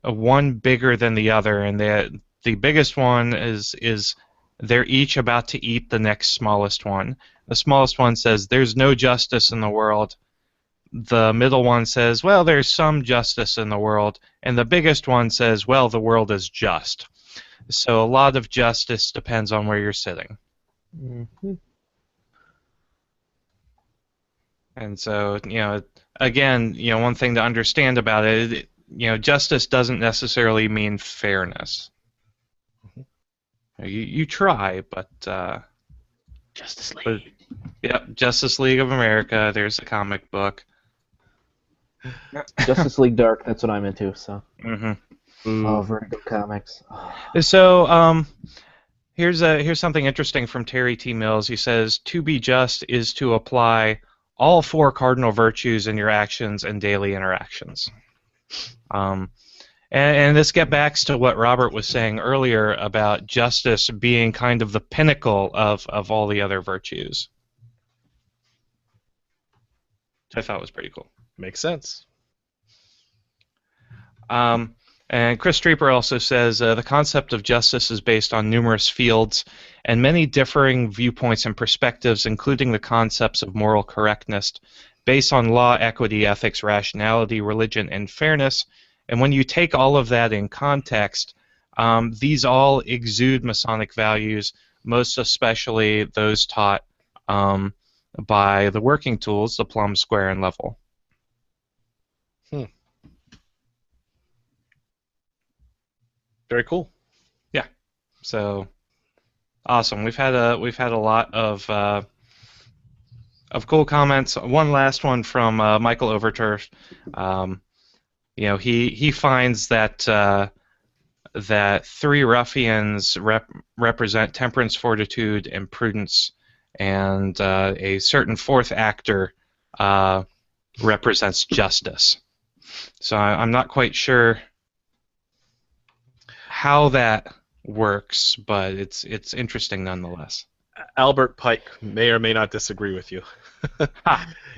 one bigger than the other, and the biggest one is they're each about to eat the next smallest one. The smallest one says, "There's no justice in the world." The middle one says, "Well, there's some justice in the world," and the biggest one says, "Well, the world is just." So a lot of justice depends on where you're sitting. Mm-hmm. And so, again, one thing to understand about it, justice doesn't necessarily mean fairness. You try, but Justice League. but yep, Justice League of America. There's a comic book. Justice League Dark, that's what I'm into. So. Hmm. Oh, Vertigo Comics. Oh. So, here's something interesting from Terry T. Mills. He says, "To be just is to apply all 4 cardinal virtues in your actions and daily interactions." And this gets back to what Robert was saying earlier about justice being kind of the pinnacle of all the other virtues. Which I thought was pretty cool. Makes sense. And Chris Streeper also says, the concept of justice is based on numerous fields and many differing viewpoints and perspectives, including the concepts of moral correctness, based on law, equity, ethics, rationality, religion, and fairness. And when you take all of that in context, these all exude Masonic values, most especially those taught by the working tools, the plumb, square, and level. Very cool. Yeah. So awesome. We've had a lot of cool comments. One last one from Michael Overturf. He finds that that 3 ruffians represent temperance, fortitude, and prudence, and a certain 4th actor represents justice. So I'm not quite sure how that works, but it's interesting nonetheless. Albert Pike may or may not disagree with you.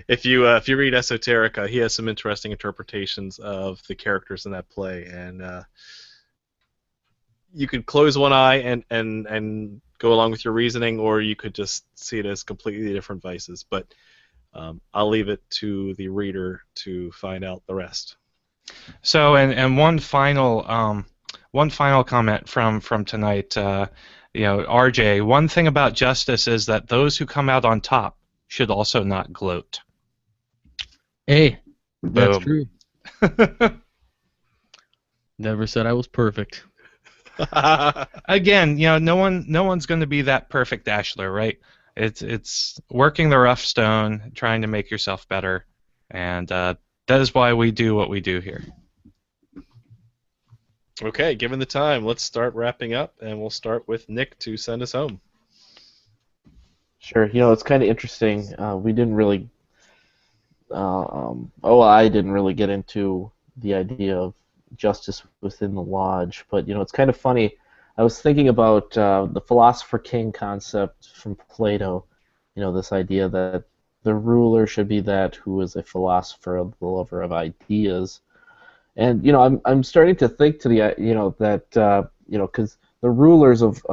If you read Esoterica, he has some interesting interpretations of the characters in that play, and you could close one eye and go along with your reasoning, or you could just see it as completely different vices. But I'll leave it to the reader to find out the rest. So, and one final comment from tonight. RJ, one thing about justice is that those who come out on top should also not gloat. Hey, that's Boom. true. Never said I was perfect. Again, no one's going to be that perfect Ashler, right? It's working the rough stone, trying to make yourself better, and that is why we do what we do here. Okay, given the time, let's start wrapping up, and we'll start with Nick to send us home. Sure. It's kind of interesting. We didn't really. I didn't really get into the idea of justice within the lodge, but it's kind of funny. I was thinking about the philosopher king concept from Plato. This idea that the ruler should be that who is a philosopher, the lover of ideas. And I'm starting to think to the that because the rulers of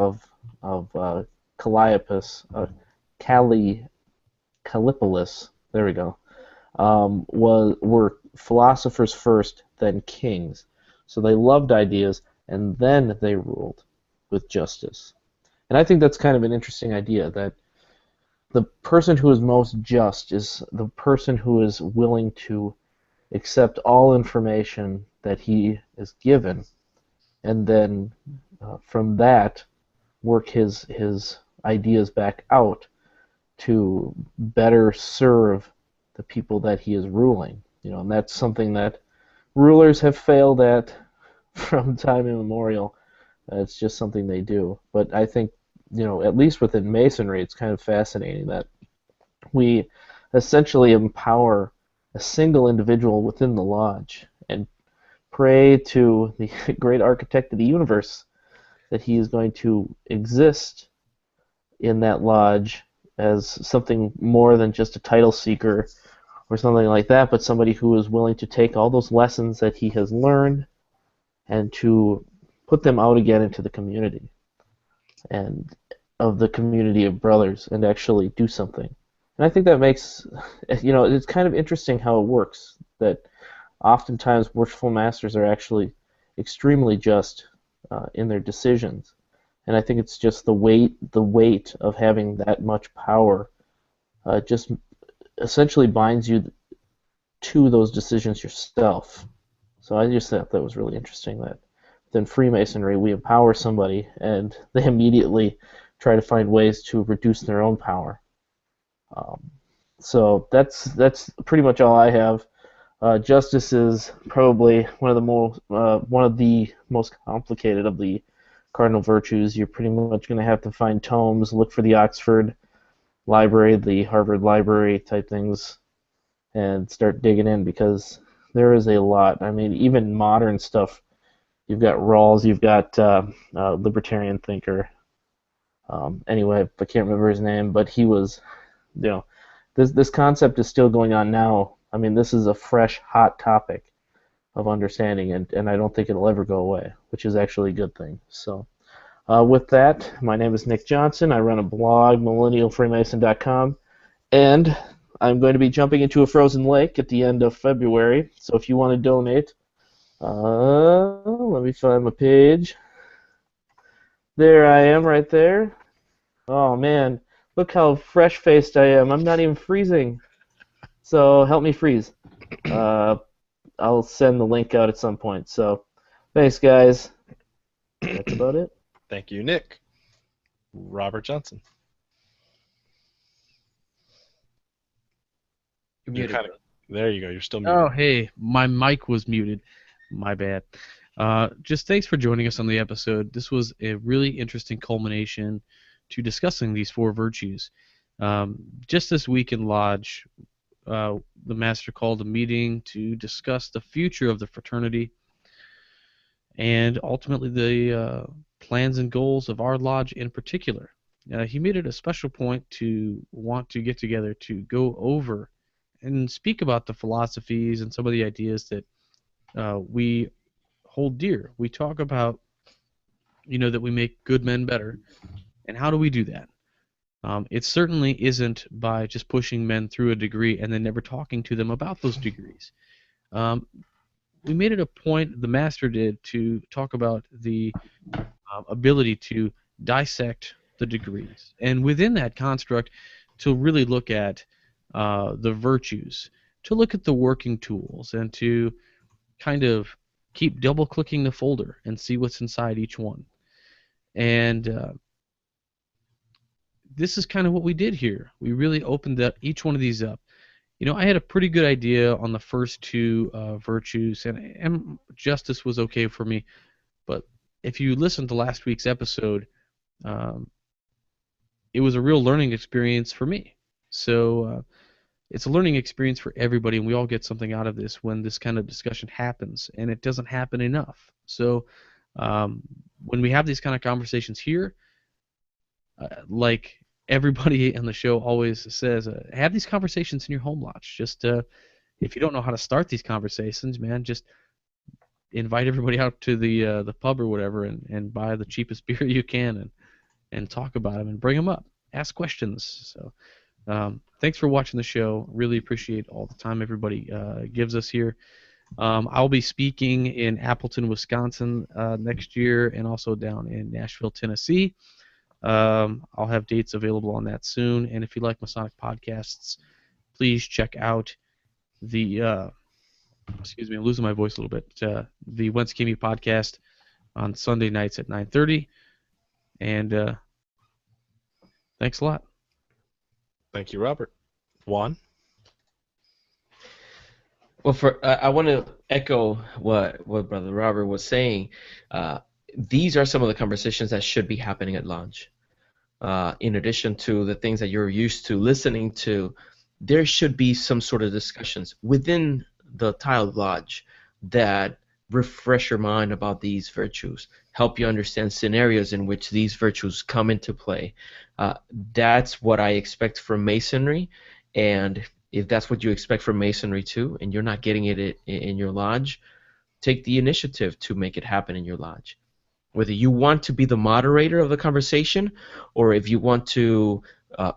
Callipolis, Callipolis, there we go, were philosophers first, then kings. So they loved ideas, and then they ruled with justice. And I think that's kind of an interesting idea, that the person who is most just is the person who is willing to accept all information that he is given, and then from that work his ideas back out to better serve the people that he is ruling. And that's something that rulers have failed at from time immemorial. It's just something they do. But I think, at least within Masonry, it's kind of fascinating that we essentially empower a single individual within the lodge and pray to the great architect of the universe that he is going to exist in that lodge as something more than just a title seeker or something like that, but somebody who is willing to take all those lessons that he has learned and to put them out again into the community and of the community of brothers and actually do something. And I think that makes, it's kind of interesting how it works, that oftentimes worshipful masters are actually extremely just in their decisions. And I think it's just the weight of having that much power just essentially binds you to those decisions yourself. So I just thought that was really interesting that within Freemasonry we empower somebody and they immediately try to find ways to reduce their own power. So that's pretty much all I have. Justice is probably one of the most complicated of the cardinal virtues. You're pretty much going to have to find tomes, look for the Oxford Library, the Harvard Library type things, and start digging in because there is a lot. I mean, even modern stuff. You've got Rawls, you've got libertarian thinker. Anyway, I can't remember his name, but he was, this concept is still going on now. I mean, this is a fresh, hot topic of understanding, and I don't think it'll ever go away, which is actually a good thing. So, with that, my name is Nick Johnson. I run a blog, millennialfreemason.com, and I'm going to be jumping into a frozen lake at the end of February. So if you want to donate, let me find my page. There I am, right there. Oh man, look how fresh-faced I am. I'm not even freezing. So help me freeze. I'll send the link out at some point. So thanks, guys. That's about it. Thank you, Nick. Robert Johnson. You're muted. There you go. You're still muted. Oh, hey, my mic was muted. My bad. Just thanks for joining us on the episode. This was a really interesting culmination to discussing these 4 virtues. Just this week in Lodge, the Master called a meeting to discuss the future of the fraternity and ultimately the plans and goals of our lodge in particular. He made it a special point to want to get together to go over and speak about the philosophies and some of the ideas that we hold dear. We talk about, that we make good men better, and how do we do that? It certainly isn't by just pushing men through a degree and then never talking to them about those degrees. We made it a point, the Master did, to talk about the ability to dissect the degrees, and within that construct to really look at the virtues, to look at the working tools, and to kind of keep double-clicking the folder and see what's inside each one. And this is kind of what we did here. We really opened each one of these up. I had a pretty good idea on the first 2 virtues, and justice was okay for me. But if you listened to last week's episode, it was a real learning experience for me. So it's a learning experience for everybody, and we all get something out of this when this kind of discussion happens, and it doesn't happen enough. So when we have these kind of conversations here, like everybody on the show always says, have these conversations in your home lodge. Just if you don't know how to start these conversations, man, just invite everybody out to the pub or whatever and buy the cheapest beer you can and talk about them and bring them up. Ask questions. So thanks for watching the show. Really appreciate all the time everybody gives us here. I'll be speaking in Appleton, Wisconsin next year, and also down in Nashville, Tennessee. I'll have dates available on that soon. And if you like Masonic podcasts, please check out the excuse me, I'm losing my voice a little bit. The Whence Came You podcast on Sunday nights at 9:30. And thanks a lot. Thank you, Robert. Juan? Well, I want to echo what Brother Robert was saying. These are some of the conversations that should be happening at Lodge. In addition to the things that you're used to listening to, there should be some sort of discussions within the tiled lodge that refresh your mind about these virtues, help you understand scenarios in which these virtues come into play. That's what I expect from Masonry, and if that's what you expect from Masonry too, and you're not getting it in your lodge, take the initiative to make it happen in your lodge. Whether you want to be the moderator of the conversation, or if you want to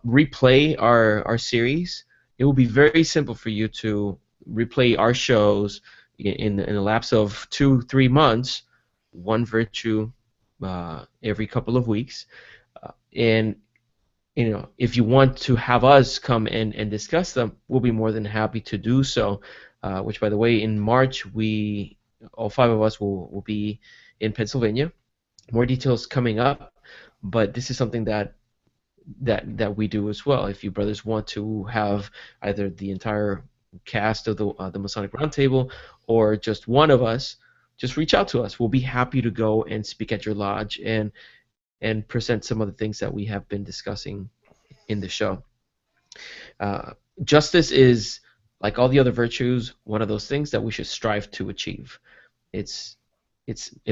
replay our series, it will be very simple for you to replay our shows in a lapse of 2-3 months, one virtue every couple of weeks. And if you want to have us come and discuss them, we'll be more than happy to do so. Which, by the way, in March, all 5 of us will be in Pennsylvania. More details coming up, but this is something that we do as well. If you brothers want to have either the entire cast of the Masonic Roundtable or just one of us, just reach out to us. We'll be happy to go and speak at your lodge and present some of the things that we have been discussing in the show. Justice is, like all the other virtues, one of those things that we should strive to achieve. It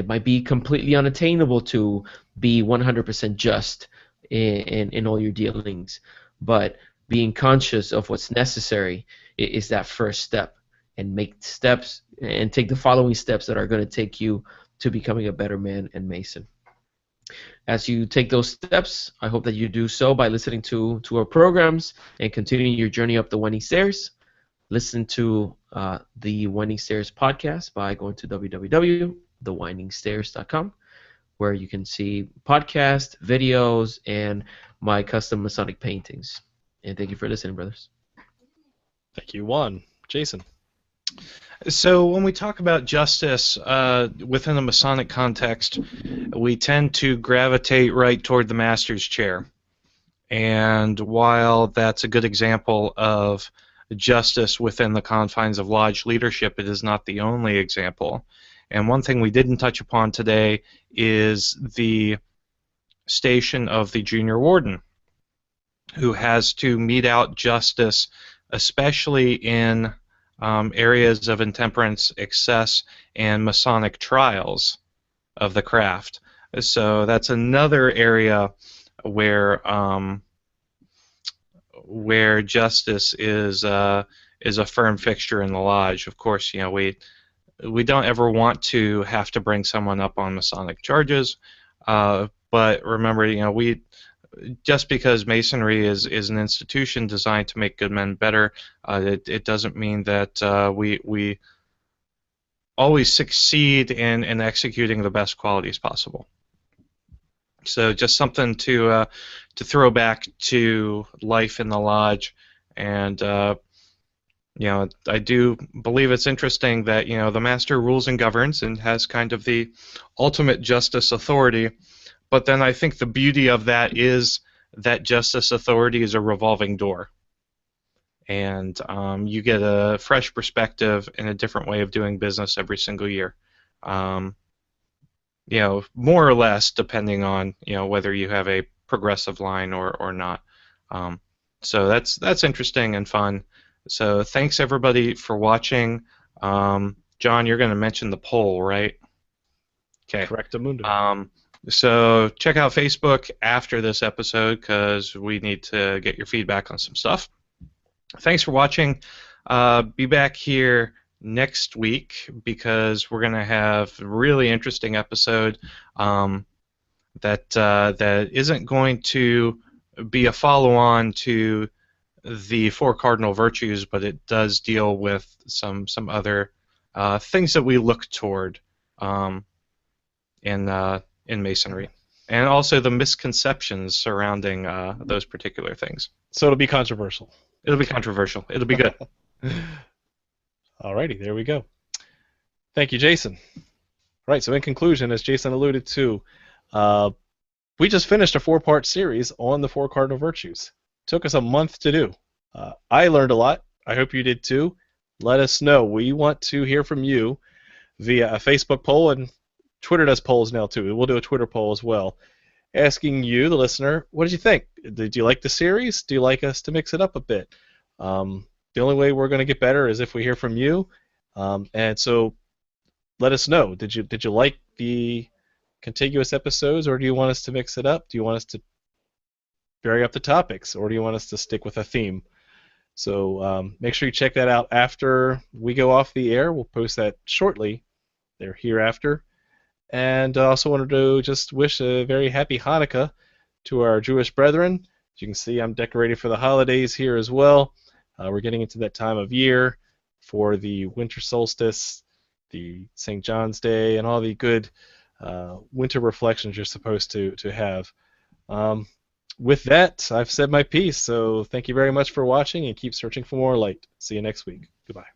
might be completely unattainable to be 100% just in all your dealings, but being conscious of what's necessary is that first step, and make steps and take the following steps that are going to take you to becoming a better man and Mason. As you take those steps, I hope that you do so by listening to our programs and continuing your journey up the winding stairs. Listen to the Winding Stairs podcast by going to www.thewindingstairs.com, where you can see podcasts, videos, and my custom Masonic paintings. And thank you for listening, brothers. Thank you, Juan. Jason. So when we talk about justice within a Masonic context, we tend to gravitate right toward the master's chair. And while that's a good example of justice within the confines of lodge leadership, it is not the only example. And one thing we didn't touch upon today is the station of the junior warden, who has to mete out justice, especially in areas of intemperance, excess, and Masonic trials of the craft. So that's another area where justice is a firm fixture in the lodge. Of course, we don't ever want to have to bring someone up on Masonic charges, but remember, just because Masonry is an institution designed to make good men better, it doesn't mean that we always succeed in executing the best qualities possible. So just something to throw back to life in the lodge. And I do believe it's interesting that the master rules and governs and has kind of the ultimate justice authority. But then I think the beauty of that is that justice authority is a revolving door. And you get a fresh perspective and a different way of doing business every single year. More or less, depending on whether you have a progressive line or not. So that's interesting and fun. So thanks everybody for watching. John, you're going to mention the poll, right? Okay. Correctamundo. So check out Facebook after this episode because we need to get your feedback on some stuff. Thanks for watching. Be back here next week because we're going to have a really interesting episode that isn't going to be a follow-on to the 4 cardinal virtues, but it does deal with some other things that we look toward in Masonry, and also the misconceptions surrounding those particular things. So it'll be controversial. It'll be controversial. It'll be good. Alrighty, there we go. Thank you, Jason. Right, so in conclusion, as Jason alluded to, we just finished a 4-part series on the 4 cardinal virtues. Took us a month to do. I learned a lot. I hope you did too. Let us know. We want to hear from you via a Facebook poll, and Twitter does polls now too. We'll do a Twitter poll as well, asking you, the listener, what did you think? Did you like the series? Do you like us to mix it up a bit? The only way we're going to get better is if we hear from you. And so let us know. Did you like the contiguous episodes, or do you want us to mix it up? Do you want us to vary up the topics, or do you want us to stick with a theme? So make sure you check that out after we go off the air. We'll post that shortly. They're hereafter. And I also wanted to just wish a very happy Hanukkah to our Jewish brethren. As you can see, I'm decorated for the holidays here as well. We're getting into that time of year for the winter solstice, the St. John's Day, and all the good winter reflections you're supposed to have. With that, I've said my piece, so thank you very much for watching, and keep searching for more light. See you next week. Goodbye.